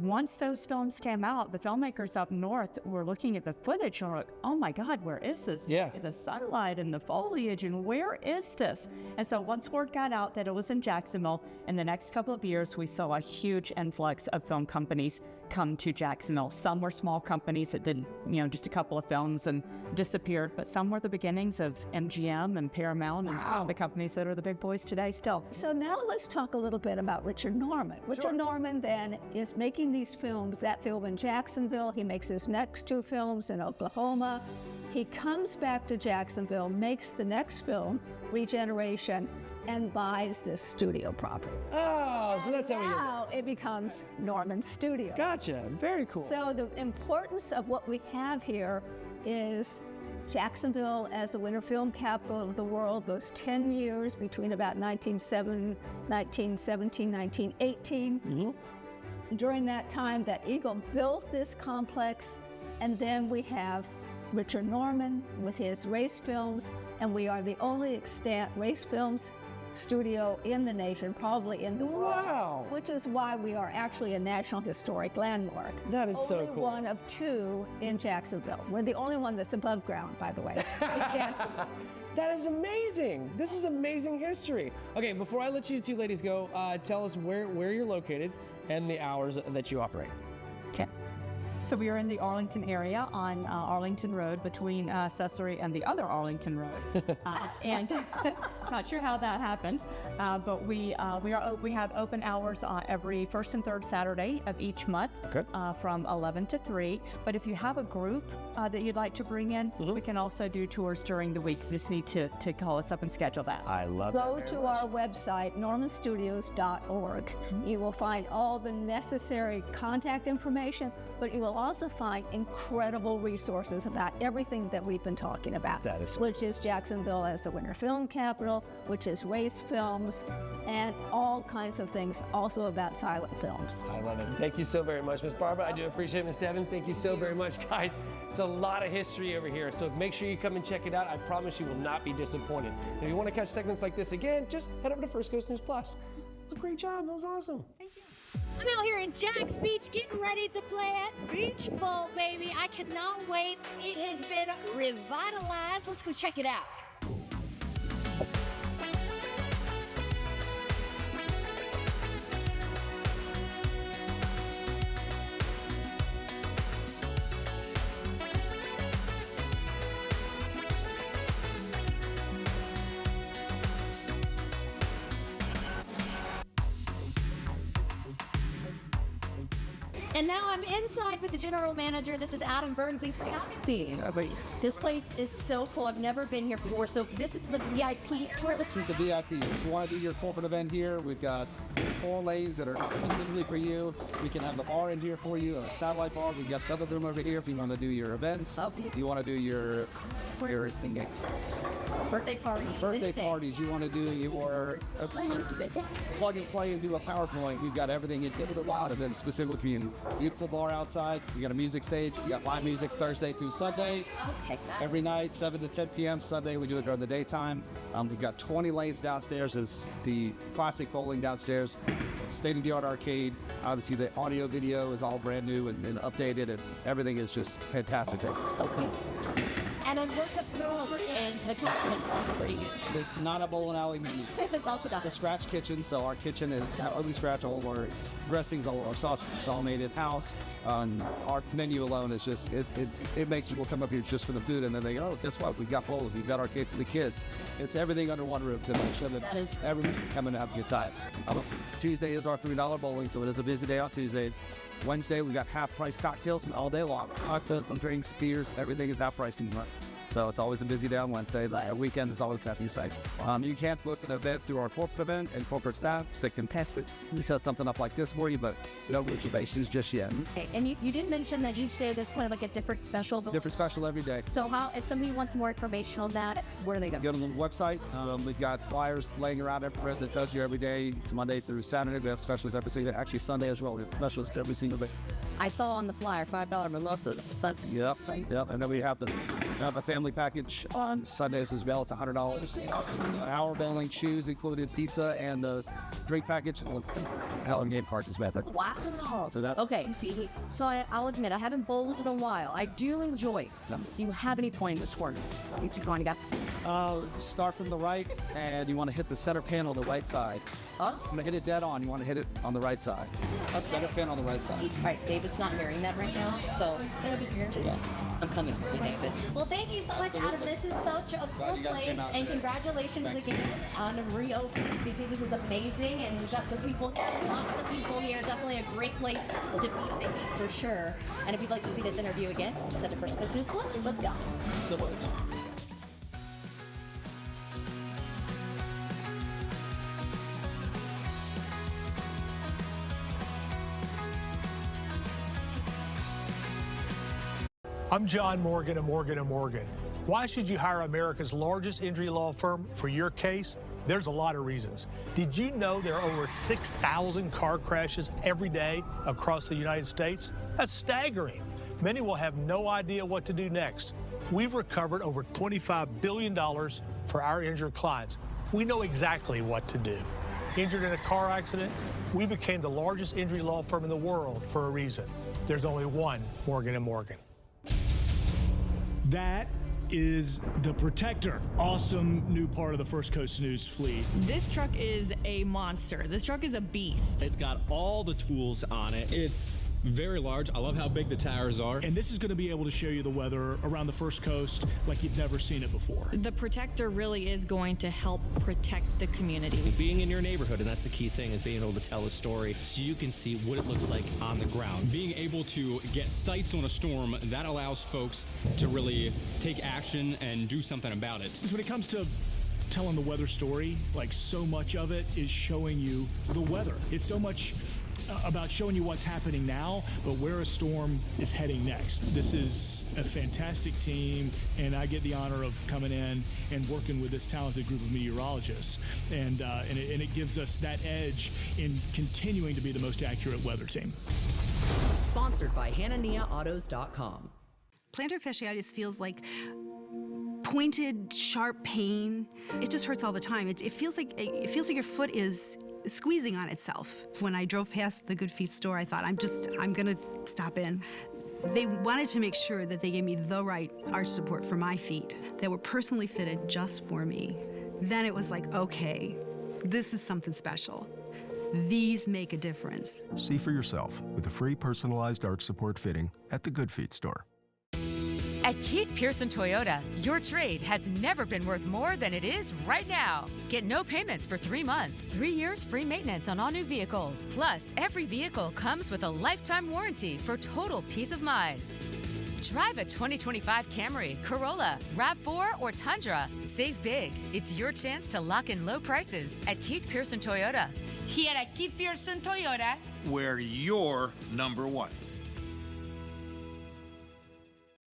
once those films came out, the filmmakers up north were looking at the footage and were like, "Oh my God, where is this? Yeah. The sunlight and the foliage, and where is this?" And so once word got out that it was in Jacksonville, in the next couple of years, we saw a huge influx of film companies come to Jacksonville. Some were small companies that did, just a couple of films and disappeared, but some were the beginnings of MGM and Paramount and the companies that are the big boys today still. So now let's talk a little bit about Richard Norman. Richard Norman then is making these films, that film in Jacksonville. He makes his next 2 films in Oklahoma. He comes back to Jacksonville, makes the next film, Regeneration, and buys this studio property. Oh, so that's how we get Now it becomes Norman Studios. Gotcha. Very cool. So the importance of what we have here is Jacksonville as a winter film capital of the world, those 10 years between about 1917, 1918. During that time, that Eagle built this complex, and then we have Richard Norman with his race films, and we are the only extant race films studio in the nation, probably in the world, which is why we are actually a National Historic Landmark. That is so cool. Only one of 2 in Jacksonville. We're the only one that's above ground, by the way, in Jacksonville. That is amazing. This is amazing history. Okay, before I let you two ladies go, tell us where you're located and the hours that you operate. Okay. So we are in the Arlington area on Arlington Road between Accessory and the other Arlington Road. And not sure how that happened, but we have open hours every first and third Saturday of each month from 11 to 3. But if you have a group that you'd like to bring in, we can also do tours during the week. You just need to call us up and schedule that. I love that. Go very to much. our website, normanstudios.org. You will find all the necessary contact information, but you will also find incredible resources about everything that we've been talking about. That is which is Jacksonville as the Winter Film Capital, which is race films, and all kinds of things also about silent films. I love it. Thank you so very much, Miss Barbara. I do appreciate it, Miss Devin. Thank you so very much, guys. It's a lot of history over here, so make sure you come and check it out. I promise you will not be disappointed. If you want to catch segments like this again, just head over to First Coast News Plus. It was a great job. That was awesome. Thank you. I'm out here in Jax Beach getting ready to play at Beach Bowl, baby. I cannot wait. It has been revitalized. Let's go check it out. And now I'm inside with the general manager. This is Adam Burns. Thanks for having me. This place is so cool. I've never been here before. So this is the VIP tour. This is the VIP. If you want to do your corporate event here, we've got 4 lanes that are specifically for you. We can have the bar in here for you, a satellite bar. We've got another room over here if you want to do your events. If you want to do your birthday parties. You want to do your plug and play and do a PowerPoint. We've got everything. It's a lot of events specifically for you. Beautiful bar outside. We got a music stage. We got live music Thursday through Sunday. Every night, 7 to 10 p.m. Sunday, we do it during the daytime. We've got 20 lanes downstairs. Is the classic bowling downstairs. State-of-the-art arcade. Obviously, the audio video is all brand new and updated, and everything is just fantastic. And then work the food and the kitchen. Pretty good. It's not a bowling alley menu. It's also It's a scratch kitchen, so our kitchen is totally scratch. All our dressings, all our sauce is all made in-house. Our menu alone is just, it makes people come up here just for the food, and then they go, oh, guess what? We've got bowls, we've got arcade for the kids. It's everything under one roof to make sure that everyone can come and have good times. Tuesday is our $3 bowling, so it is a busy day on Tuesdays. Wednesday, we got half-price cocktails all day long. Cocktails, drinks, beers, everything is half-priced in front. So it's always a busy day on Wednesday. The weekend is always happy site. You can't book an event through our corporate event and corporate staff, so they can pass it. We set something up like this for you, but no reservations just yet. Okay, and you did mention that each day there's kind of like a different special. Different special every day. So if somebody wants more information on that, where do they go? Go to the website. We've got flyers laying around everywhere that tells you every day. It's Monday through Saturday. We have specials every single day. Actually, Sunday as well. We have specials every single day. I saw on the flyer $5 mimosas Sunday. Yep. And then we have a family package on Sundays as well. It's $100. Hour bowling, shoes included, pizza, and a drink package. Helen game park is method. Wow. So that. Okay. So I'll admit I haven't bowled in a while. I do enjoy it. Do you have any pointers for me? Start from the right, and you want to hit the center pin on the right side. I'm gonna hit it dead on. You want to hit it on the right side. Center pin on the right side. All right, David's not hearing that right now, so I'm coming for you, David. Well, thank you so much, Adam. This is such a cool place, and congratulations again on reopening, because this is amazing, and we've got some people, lots of people here. Definitely a great place to be for sure. And if you'd like to see this interview again, just head to First Coast News Plus. Let's go. So much. I'm John Morgan of Morgan & Morgan. Why should you hire America's largest injury law firm for your case? There's a lot of reasons. Did you know there are over 6,000 car crashes every day across the United States? That's staggering. Many will have no idea what to do next. We've recovered over $25 billion for our injured clients. We know exactly what to do. Injured in a car accident? We became the largest injury law firm in the world for a reason. There's only one Morgan & Morgan. That is the Protector. Awesome new part of the First Coast News fleet. This truck is a monster. This truck is a beast. It's got all the tools on it. It's very large. I love how big the tires are. And this is going to be able to show you the weather around the First Coast like you've never seen it before. The Protector really is going to help protect the community. Being in your neighborhood, and that's the key thing, is being able to tell a story so you can see what it looks like on the ground. Being able to get sights on a storm, that allows folks to really take action and do something about it. Because when it comes to telling the weather story, like so much of it is showing you the weather. It's so much about showing you what's happening now, but where a storm is heading next. This is a fantastic team, and I get the honor of coming in and working with this talented group of meteorologists, and it gives us that edge in continuing to be the most accurate weather team. Sponsored by HananiaAutos.com. Plantar fasciitis feels like pointed, sharp pain. It just hurts all the time. It feels like your foot is squeezing on itself. When I drove past the Good Feet store, I thought, I'm gonna stop in. They wanted to make sure that they gave me the right arch support for my feet that were personally fitted just for me. Then it was like, okay, this is something special. These make a difference. See for yourself with a free personalized arch support fitting at the Good Feet store. At Keith Pearson Toyota, your trade has never been worth more than it is right now. Get no payments for 3 months, 3 years free maintenance on all new vehicles. Plus, every vehicle comes with a lifetime warranty for total peace of mind. Drive a 2025 Camry, Corolla, RAV4, or Tundra. Save big. It's your chance to lock in low prices at Keith Pearson Toyota. Here at Keith Pearson Toyota, where you're number one.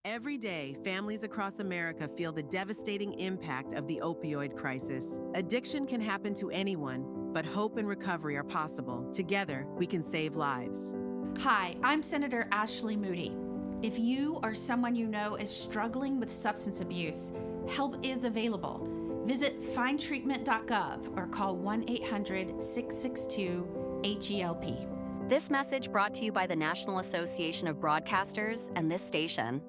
Every day, families across America feel the devastating impact of the opioid crisis. Addiction can happen to anyone, but hope and recovery are possible. Together, we can save lives. Hi, I'm Senator Ashley Moody. If you or someone you know is struggling with substance abuse, help is available. Visit findtreatment.gov or call 1-800-662-HELP. This message brought to you by the National Association of Broadcasters and this station.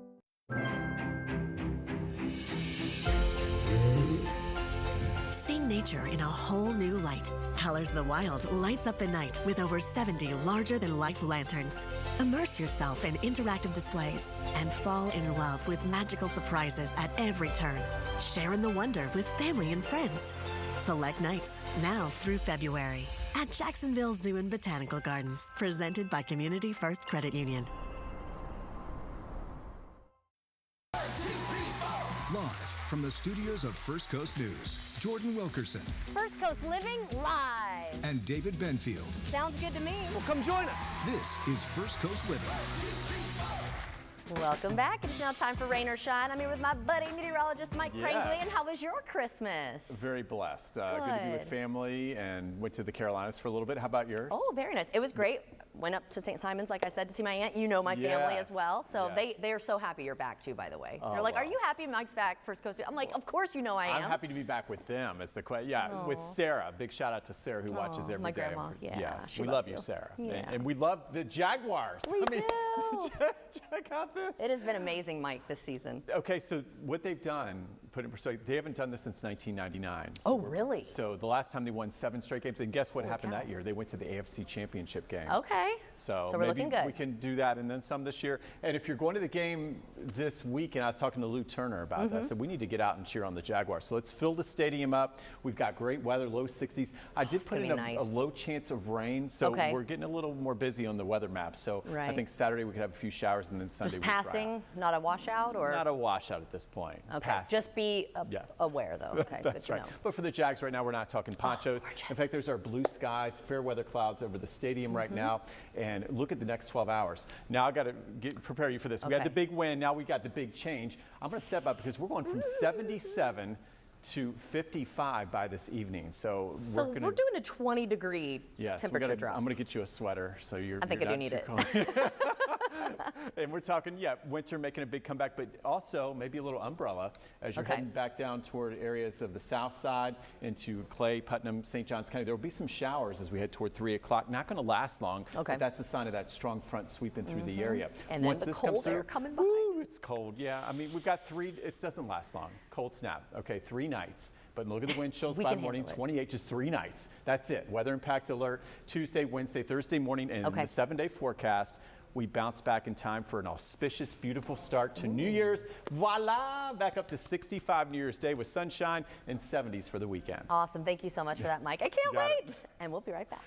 See nature in a whole new light. Colors the Wild lights up the night with over 70 larger-than-life lanterns. Immerse yourself in interactive displays and fall in love with magical surprises at every turn. Share in the wonder with family and friends. Select nights, now through February. At Jacksonville Zoo and Botanical Gardens, presented by Community First Credit Union. Live from the studios of First Coast News, Jordan Wilkerson First Coast Living live. and David Benfield. Sounds good to me. Well, come join us. This is First Coast Living. Welcome back. It's now time for Rain or Shine. I'm here with my buddy meteorologist Mike Crangley. And how was your Christmas? Very blessed. Good to be with family and went to the Carolinas for a little bit. How about yours? Oh, very nice. It was great. Went up to St. Simon's, like I said, to see my aunt. You know my family as well. So they are so happy you're back too, by the way. They're like, are you happy Mike's back, First Coast? I'm like, of course you know I am. I'm happy to be back with them. Is the question? Yeah, with Sarah. Big shout out to Sarah who watches every my day. grandma. Yeah, yes, she we loves love you, Sarah. Yeah. And we love the Jaguars. We do. Check out this. It has been amazing, Mike, this season. Okay, so what they've done, put in perspective, they haven't done this since 1999. So Oh, really? So the last time they won 7 straight games, and guess what happened that year? They went to the AFC Championship game. Okay. So we're maybe looking good. we can do that and then some this year. And if you're going to the game this week, and I was talking to Lou Turner about that, I said we need to get out and cheer on the Jaguars. So let's fill the stadium up. We've got great weather, low 60s. I did put in a low chance of rain, so we're getting a little more busy on the weather map. So I think Saturday we could have a few showers, and then Sunday Just we dry passing, not a washout, or not a washout at this point. Okay. Passing. Just be aware, though. Okay. That's good right. to know. But for the Jags right now, we're not talking ponchos. In fact, there's our blue skies, fair weather clouds over the stadium right now. And look at the next 12 hours. Now I got to prepare you for this. We had the big win. Now we got the big change. I'm going to step up because we're going from 77 to 55 by this evening. So we're doing a 20-degree temperature drop. I'm going to get you a sweater so you're. I think I do need it. And we're talking, winter making a big comeback, but also maybe a little umbrella as you're heading back down toward areas of the south side into Clay, Putnam, St. Johns County. There will be some showers as we head toward 3 o'clock. Not going to last long, but that's a sign of that strong front sweeping through the area. And once then the this comes cold air through, coming by. it's cold. Yeah, I mean, we've got 3, it doesn't last long. Cold snap. Okay, 3 nights. But look at the wind chills by morning, 28, just 3 nights. That's it. Weather impact alert Tuesday, Wednesday, Thursday morning, and in the 7-day forecast, we bounce back in time for an auspicious, beautiful start to New Year's. Voila! Back up to 65 New Year's Day with sunshine and 70s for the weekend. Awesome. Thank you so much for that, Mike. I can't wait. And we'll be right back.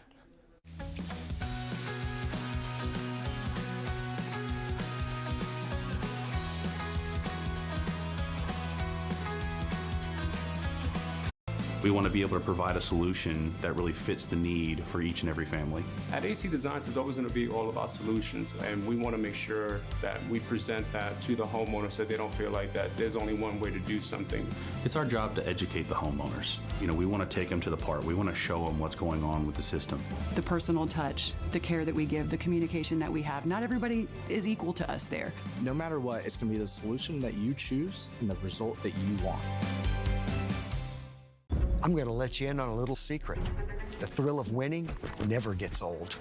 We want to be able to provide a solution that really fits the need for each and every family. At AC Designs, it's always going to be all about solutions, and we want to make sure that we present that to the homeowner so they don't feel like that there's only one way to do something. It's our job to educate the homeowners. You know, we want to take them to the part. We want to show them what's going on with the system. The personal touch, the care that we give, the communication that we have. Not everybody is equal to us there. No matter what, it's going to be the solution that you choose and the result that you want. I'm going to let you in on a little secret. The thrill of winning never gets old.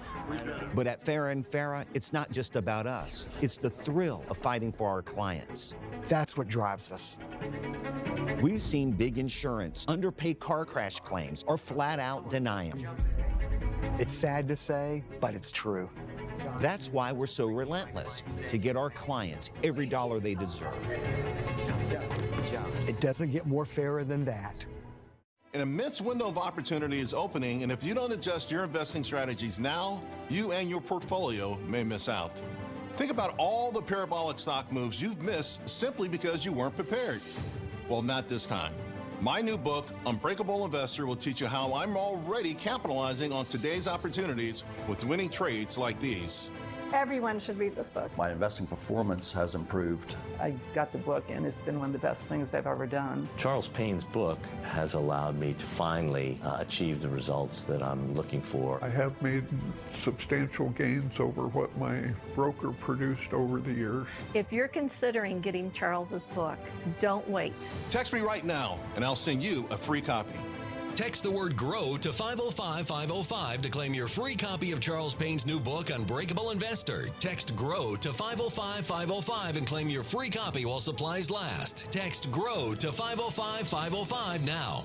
But at Farah & Farah, it's not just about us. It's the thrill of fighting for our clients. That's what drives us. We've seen big insurance underpay car crash claims or flat out deny them. It's sad to say, but it's true. That's why we're so relentless, to get our clients every dollar they deserve. It doesn't get more fairer than that. An immense window of opportunity is opening, and if you don't adjust your investing strategies now, you and your portfolio may miss out. Think about all the parabolic stock moves you've missed simply because you weren't prepared. Well, not this time. My new book, Unbreakable Investor, will teach you how I'm already capitalizing on today's opportunities with winning trades like these. Everyone should read this book. My investing performance has improved. I got the book, and it's been one of the best things I've ever done. Charles Payne's book has allowed me to finally achieve the results that I'm looking for. I have made substantial gains over what my broker produced over the years. If you're considering getting Charles's book, don't wait. Text me right now, and I'll send you a free copy. Text the word GROW to 505-505 to claim your free copy of Charles Payne's new book, Unbreakable Investor. Text GROW to 505-505 and claim your free copy while supplies last. Text GROW to 505-505 now.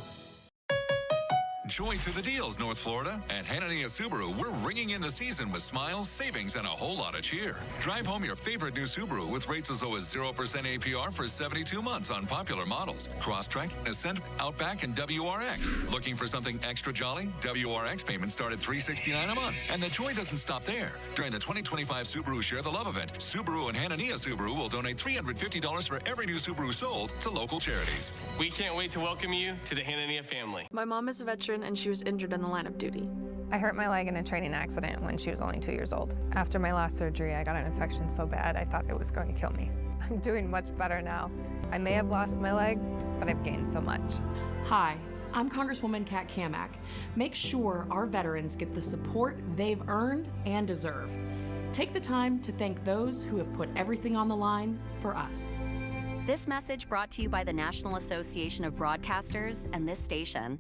Joy to the deals, North Florida. At Hanania Subaru, we're ringing in the season with smiles, savings, and a whole lot of cheer. Drive home your favorite new Subaru with rates as low as 0% APR for 72 months on popular models. Crosstrek, Ascent, Outback, and WRX. Looking for something extra jolly? WRX payments start at $369 a month. And the joy doesn't stop there. During the 2025 Subaru Share the Love event, Subaru and Hanania Subaru will donate $350 for every new Subaru sold to local charities. We can't wait to welcome you to the Hanania family. My mom is a veteran and she was injured in the line of duty. I hurt my leg in a training accident when she was only 2 years old. After my last surgery, I got an infection so bad I thought it was going to kill me. I'm doing much better now. I may have lost my leg, but I've gained so much. Hi, I'm Congresswoman Kat Cammack. Make sure our veterans get the support they've earned and deserve. Take the time to thank those who have put everything on the line for us. This message brought to you by the National Association of Broadcasters and this station.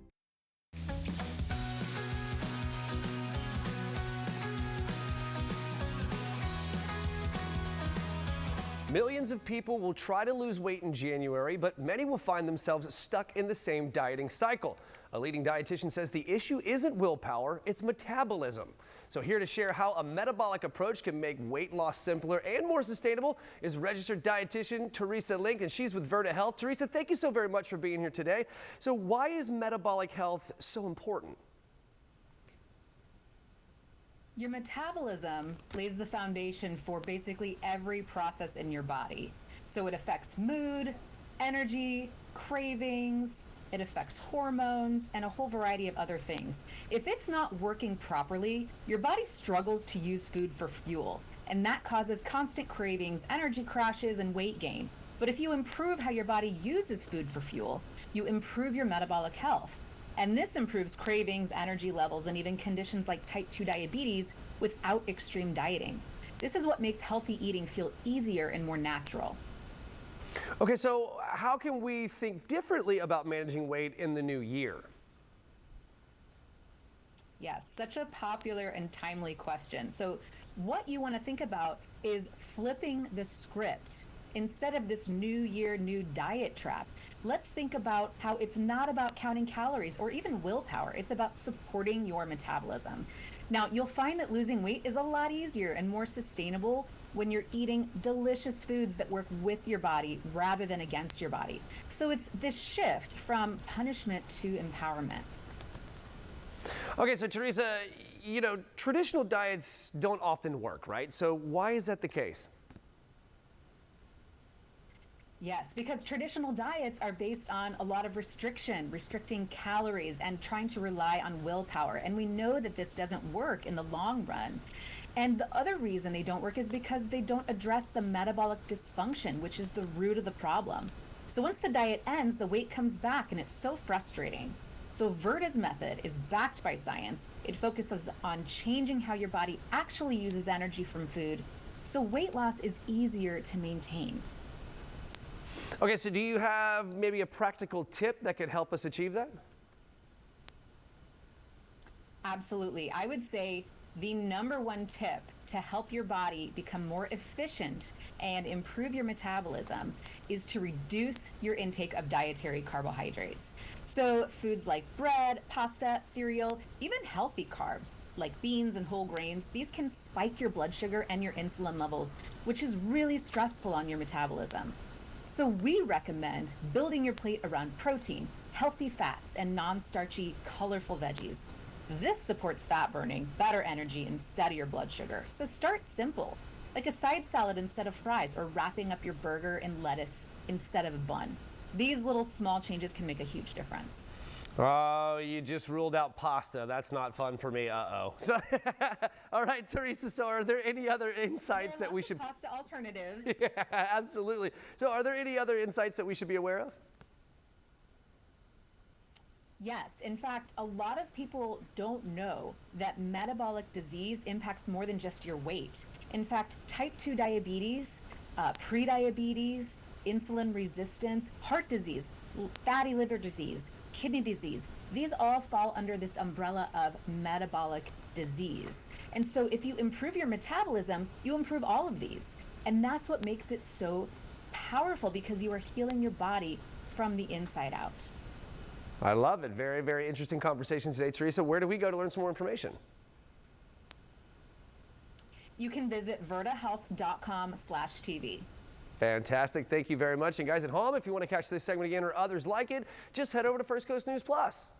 Millions of people will try to lose weight in January, but many will find themselves stuck in the same dieting cycle. A leading dietitian says the issue isn't willpower, it's metabolism. So here to share how a metabolic approach can make weight loss simpler and more sustainable is registered dietitian Teresa Link, and she's with Virta Health. Teresa, thank you so very much for being here today. So why is metabolic health so important? Your metabolism lays the foundation for basically every process in your body. So it affects mood, energy, cravings, it affects hormones, and a whole variety of other things. If it's not working properly, your body struggles to use food for fuel, and that causes constant cravings, energy crashes, and weight gain. But if you improve how your body uses food for fuel, you improve your metabolic health. And this improves cravings, energy levels, and even conditions like type 2 diabetes without extreme dieting. This is what makes healthy eating feel easier and more natural. Okay, so how can we think differently about managing weight in the new year? Yes, such a popular and timely question. So what you want to think about is flipping the script instead of this new year, new diet trap. Let's think about how it's not about counting calories or even willpower. It's about supporting your metabolism. Now, you'll find that losing weight is a lot easier and more sustainable when you're eating delicious foods that work with your body rather than against your body. So it's this shift from punishment to empowerment. Okay, so Teresa, you know, traditional diets don't often work, right? So why is that the case? Yes, because traditional diets are based on a lot of restricting calories and trying to rely on willpower. And we know that this doesn't work in the long run. And the other reason they don't work is because they don't address the metabolic dysfunction, which is the root of the problem. So once the diet ends, the weight comes back, and it's so frustrating. So Virta's method is backed by science. It focuses on changing how your body actually uses energy from food, so weight loss is easier to maintain. Okay, so do you have maybe a practical tip that could help us achieve that? Absolutely. I would say the number one tip to help your body become more efficient and improve your metabolism is to reduce your intake of dietary carbohydrates. So foods like bread, pasta, cereal, even healthy carbs like beans and whole grains, these can spike your blood sugar and your insulin levels, which is really stressful on your metabolism. So we recommend building your plate around protein, healthy fats, and non-starchy, colorful veggies. This supports fat burning, better energy, and steadier blood sugar. So start simple, like a side salad instead of fries, or wrapping up your burger in lettuce instead of a bun. These little small changes can make a huge difference. Oh, you just ruled out pasta. That's not fun for me. Uh-oh. So, all right, Teresa, so are there any other insights that we should... pasta alternatives. Yeah, absolutely. So are there any other insights that we should be aware of? Yes, in fact, a lot of people don't know that metabolic disease impacts more than just your weight. In fact, type 2 diabetes, prediabetes, insulin resistance, heart disease, fatty liver disease, kidney disease, these all fall under this umbrella of metabolic disease. And so if you improve your metabolism, you improve all of these. And that's what makes it so powerful, because you are healing your body from the inside out. I love it. Very, very interesting conversation today. Teresa, where do we go to learn some more information? You can visit virtahealth.com/TV. Fantastic. Thank you very much. And guys at home, if you want to catch this segment again or others like it, just head over to First Coast News Plus.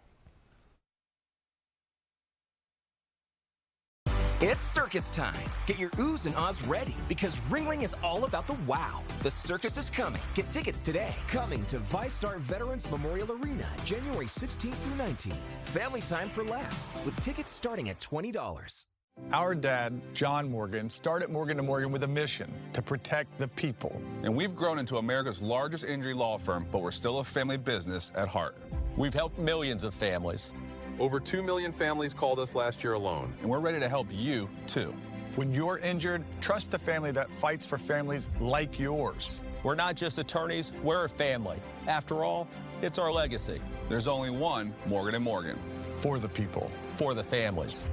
It's circus time. Get your oohs and ahs ready, because Ringling is all about the wow. The circus is coming. Get tickets today. Coming to VyStar Veterans Memorial Arena, January 16th through 19th. Family time for less, with tickets starting at $20. Our dad, John Morgan, started Morgan & Morgan with a mission to protect the people. And we've grown into America's largest injury law firm, but we're still a family business at heart. We've helped millions of families. Over 2 million families called us last year alone, and we're ready to help you, too. When you're injured, trust the family that fights for families like yours. We're not just attorneys, we're a family. After all, it's our legacy. There's only one Morgan & Morgan. For the people. For the families.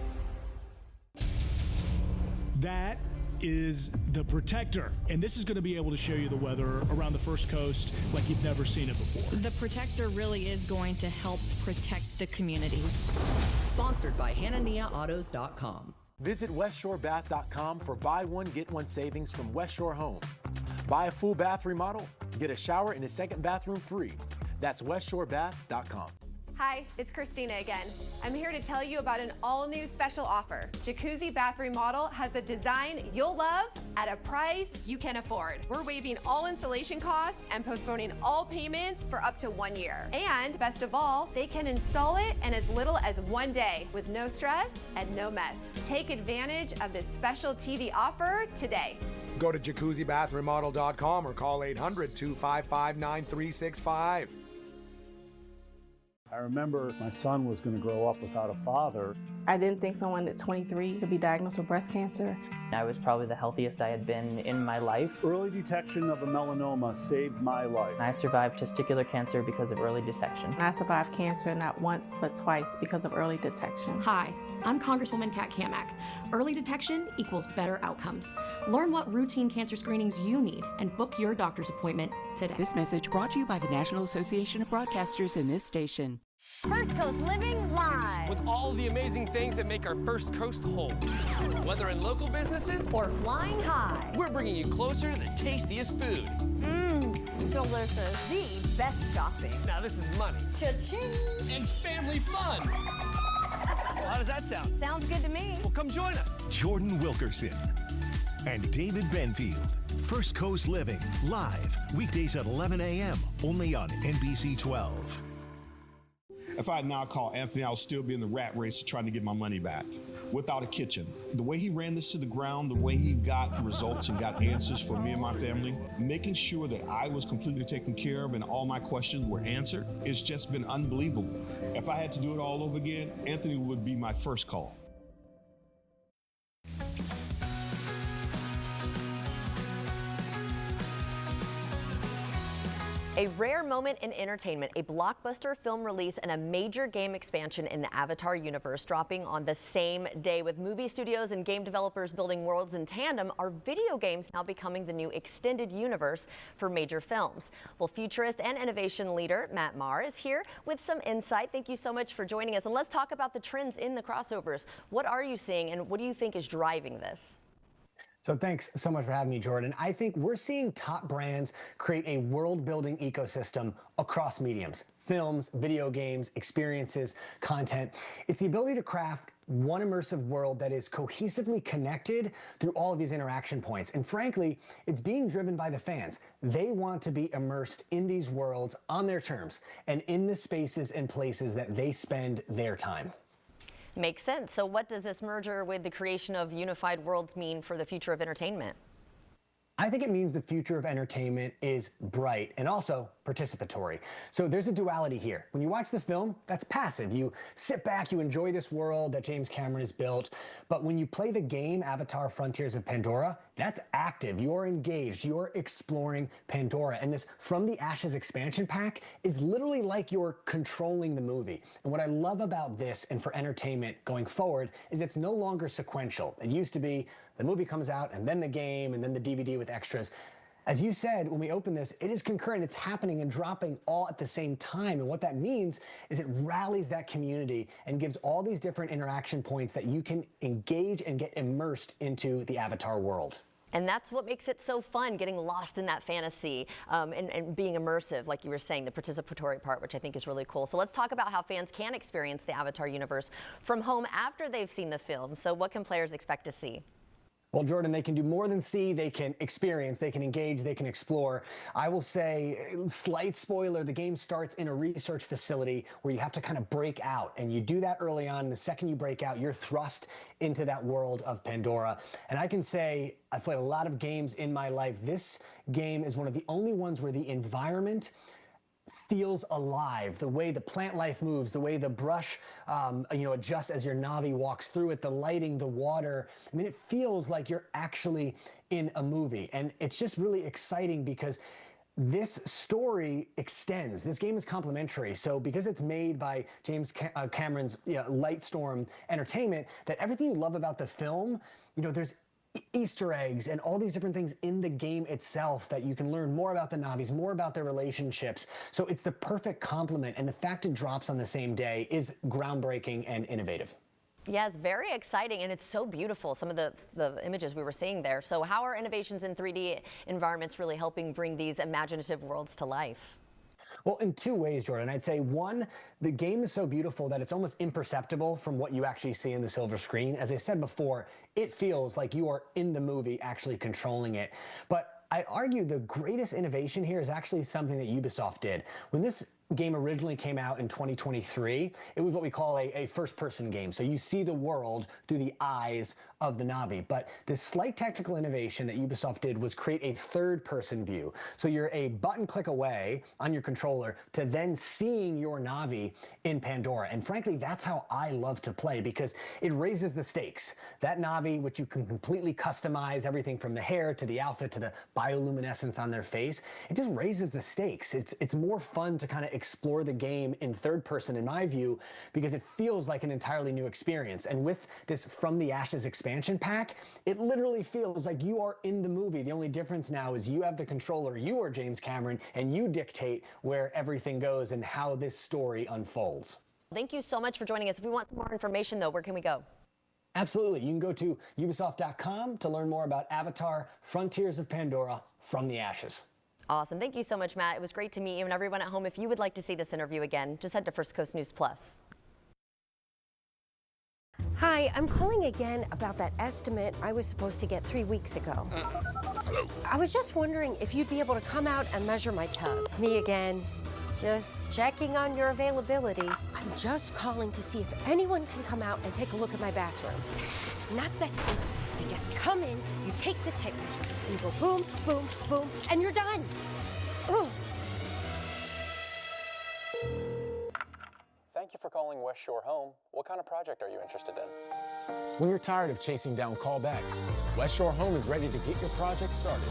That is the Protector, and this is going to be able to show you the weather around the First Coast like you've never seen it before. The Protector really is going to help protect the community. Sponsored by HananiaAutos.com. Visit WestShoreBath.com for buy one, get one savings from West Shore Home. Buy a full bath remodel, get a shower and a second bathroom free. That's WestShoreBath.com. Hi, it's Christina again. I'm here to tell you about an all-new special offer. Jacuzzi Bath Remodel has a design you'll love at a price you can afford. We're waiving all installation costs and postponing all payments for up to 1 year. And best of all, they can install it in as little as 1 day with no stress and no mess. Take advantage of this special TV offer today. Go to jacuzzibathremodel.com or call 800-255-9365. I remember my son was going to grow up without a father. I didn't think someone at 23 could be diagnosed with breast cancer. I was probably the healthiest I had been in my life. Early detection of a melanoma saved my life. I survived testicular cancer because of early detection. I survived cancer not once but twice because of early detection. Hi, I'm Congresswoman Kat Cammack. Early detection equals better outcomes. Learn what routine cancer screenings you need and book your doctor's appointment today. This message brought to you by the National Association of Broadcasters and this station. First Coast Living Live. With all the amazing things that make our First Coast home. Whether in local businesses or flying high, we're bringing you closer to the tastiest food. Delicious. The best shopping. Now this is money. Cha-ching. And family fun. Well, how does that sound? Sounds good to me. Well, come join us. Jordan Wilkerson and David Benfield. First Coast Living, live, weekdays at 11 a.m., only on NBC 12. If I had not called Anthony, I would still be in the rat race of trying to get my money back without a kitchen. The way he ran this to the ground, the way he got results and got answers for me and my family, making sure that I was completely taken care of and all my questions were answered, it's just been unbelievable. If I had to do it all over again, Anthony would be my first call. A rare moment in entertainment, a blockbuster film release, and a major game expansion in the Avatar universe dropping on the same day. With movie studios and game developers building worlds in tandem, are video games now becoming the new extended universe for major films? Well, futurist and innovation leader Matt Maher is here with some insight. Thank you so much for joining us. And let's talk about the trends in the crossovers. What are you seeing and what do you think is driving this? So thanks so much for having me, Jordan. I think we're seeing top brands create a world-building ecosystem across mediums, films, video games, experiences, content. It's the ability to craft one immersive world that is cohesively connected through all of these interaction points. And frankly, it's being driven by the fans. They want to be immersed in these worlds on their terms and in the spaces and places that they spend their time. Makes sense. So what does this merger with the creation of unified worlds mean for the future of entertainment? I think it means the future of entertainment is bright and also participatory. So there's a duality here. When you watch the film, that's passive. You sit back, you enjoy this world that James Cameron has built. But when you play the game, Avatar Frontiers of Pandora, that's active. You're engaged. You're exploring Pandora. And this From the Ashes expansion pack is literally like you're controlling the movie. And what I love about this and for entertainment going forward is it's no longer sequential. It used to be the movie comes out and then the game and then the DVD with extras. As you said, when we open this, it is concurrent. It's happening and dropping all at the same time. And what that means is it rallies that community and gives all these different interaction points that you can engage and get immersed into the Avatar world. And that's what makes it so fun, getting lost in that fantasy and being immersive, like you were saying, the participatory part, which I think is really cool. So let's talk about how fans can experience the Avatar universe from home after they've seen the film. So what can players expect to see? Well, Jordan, they can do more than see, they can experience, they can engage, they can explore. I will say, slight spoiler, the game starts in a research facility where you have to kind of break out. And you do that early on. And the second you break out, you're thrust into that world of Pandora. And I can say, I've played a lot of games in my life. This game is one of the only ones where the environment feels alive, the way the plant life moves, the way the brush adjusts as your Na'vi walks through it, the lighting, the water. I mean, it feels like you're actually in a movie. And it's just really exciting because this story extends. This game is complementary. So because it's made by James Cameron's Lightstorm Entertainment, that everything you love about the film, there's Easter eggs and all these different things in the game itself that you can learn more about the Na'vis, more about their relationships. So it's the perfect complement, and the fact it drops on the same day is groundbreaking and innovative. Yeah, it's very exciting, and it's so beautiful, some of the images we were seeing there. So how are innovations in 3D environments really helping bring these imaginative worlds to life? Well, in two ways, Jordan. I'd say one, the game is so beautiful that it's almost imperceptible from what you actually see in the silver screen. As I said before, it feels like you are in the movie actually controlling it. But I'd argue the greatest innovation here is actually something that Ubisoft did. When this game originally came out in 2023, it was what we call a first-person game. So you see the world through the eyes of the Na'vi. But this slight technical innovation that Ubisoft did was create a third-person view. So you're a button click away on your controller to then seeing your Na'vi in Pandora. And frankly, that's how I love to play, because it raises the stakes. That Na'vi, which you can completely customize, everything from the hair to the outfit to the bioluminescence on their face, it just raises the stakes. It's more fun to kind of explore the game in third person, in my view, because it feels like an entirely new experience. And with this From the Ashes expansion pack, it literally feels like you are in the movie. The only difference now is you have the controller, you are James Cameron, and you dictate where everything goes and how this story unfolds. Thank you so much for joining us. If we want some more information, though, where can we go? Absolutely. You can go to Ubisoft.com to learn more about Avatar: Frontiers of Pandora: From the Ashes. Awesome. Thank you so much, Matt. It was great to meet you. And everyone at home, if you would like to see this interview again, just head to First Coast News Plus. Hi, I'm calling again about that estimate I was supposed to get 3 weeks ago. Hello. I was just wondering if you'd be able to come out and measure my tub. Me again. Just checking on your availability. I'm just calling to see if anyone can come out and take a look at my bathroom. It's not that deep. You just come in, you take the tape measure, and you go boom, boom, boom, and you're done. Ugh. Thank you for calling West Shore Home. What kind of project are you interested in? When you're tired of chasing down callbacks, West Shore Home is ready to get your project started.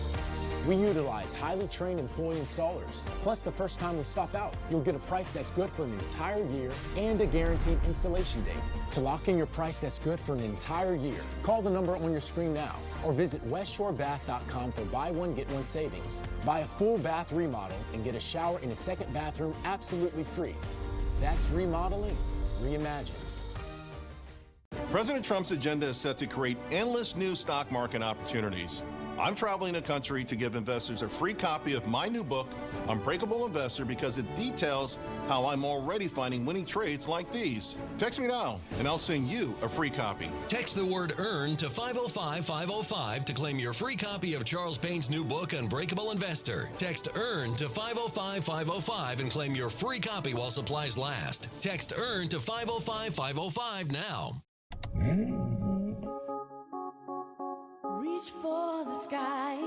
We utilize highly trained employee installers. Plus, the first time we stop out, you'll get a price that's good for an entire year and a guaranteed installation date. To lock in your price that's good for an entire year, call the number on your screen now or visit westshorebath.com for buy one, get one savings. Buy a full bath remodel and get a shower and a second bathroom absolutely free. That's remodeling reimagined. President Trump's agenda is set to create endless new stock market opportunities. I'm traveling the country to give investors a free copy of my new book, Unbreakable Investor, because it details how I'm already finding winning trades like these. Text me now, and I'll send you a free copy. Text the word EARN to 505-505 to claim your free copy of Charles Payne's new book, Unbreakable Investor. Text EARN to 505-505 and claim your free copy while supplies last. Text EARN to 505-505 now. Reach for the sky.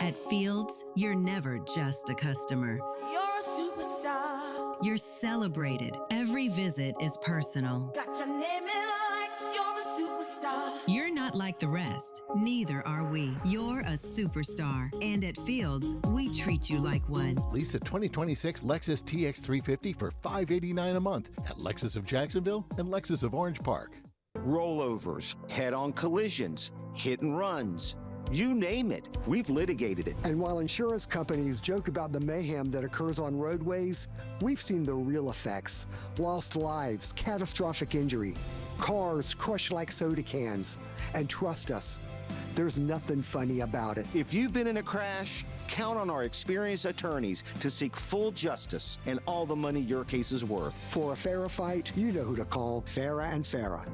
At Fields, you're never just a customer. You're a superstar. You're celebrated. Every visit is personal. Got your name in lights. You're a superstar. You're not like the rest. Neither are we. You're a superstar. And at Fields, we treat you like one. Lease a 2026 Lexus TX 350 for $589 a month at Lexus of Jacksonville and Lexus of Orange Park. Rollovers, head-on collisions, hit and runs. You name it, we've litigated it. And while insurance companies joke about the mayhem that occurs on roadways, we've seen the real effects. Lost lives, catastrophic injury, cars crushed like soda cans. And trust us, there's nothing funny about it. If you've been in a crash, count on our experienced attorneys to seek full justice and all the money your case is worth. For a fairer fight, you know who to call, Farah and Farah.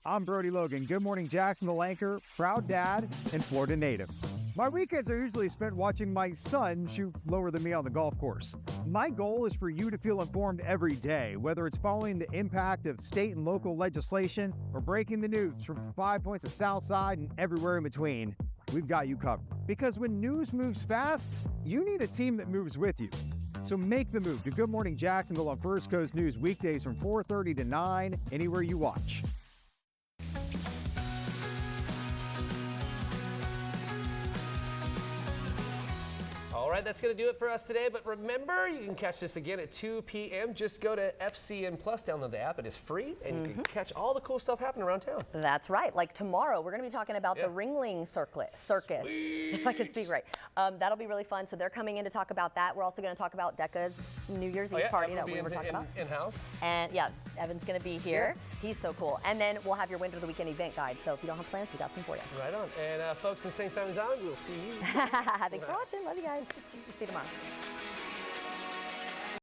I'm Brody Logan, Good Morning Jacksonville anchor, proud dad, and Florida native. My weekends are usually spent watching my son shoot lower than me on the golf course. My goal is for you to feel informed every day, whether it's following the impact of state and local legislation or breaking the news from 5 Points to Southside and everywhere in between. We've got you covered. Because when news moves fast, you need a team that moves with you. So make the move to Good Morning Jacksonville on First Coast News weekdays from 4:30 to 9, anywhere you watch. All right, that's going to do it for us today. But remember, you can catch this again at 2 p.m. Just go to FCN Plus, download the app. It is free, and you can catch all the cool stuff happening around town. That's right. Like tomorrow, we're going to be talking about the Ringling Circus, if I can speak right. That'll be really fun. So they're coming in to talk about that. We're also going to talk about DECA's New Year's Eve party that we were talking about. In-house. And yeah, Evan's going to be here. Yeah. He's so cool. And then we'll have your Winter of the Weekend event guide. So if you don't have plans, we got some for you. Right on. And folks in St. Simon's Island, we'll see you. Thanks for watching. Love you guys. See you tomorrow.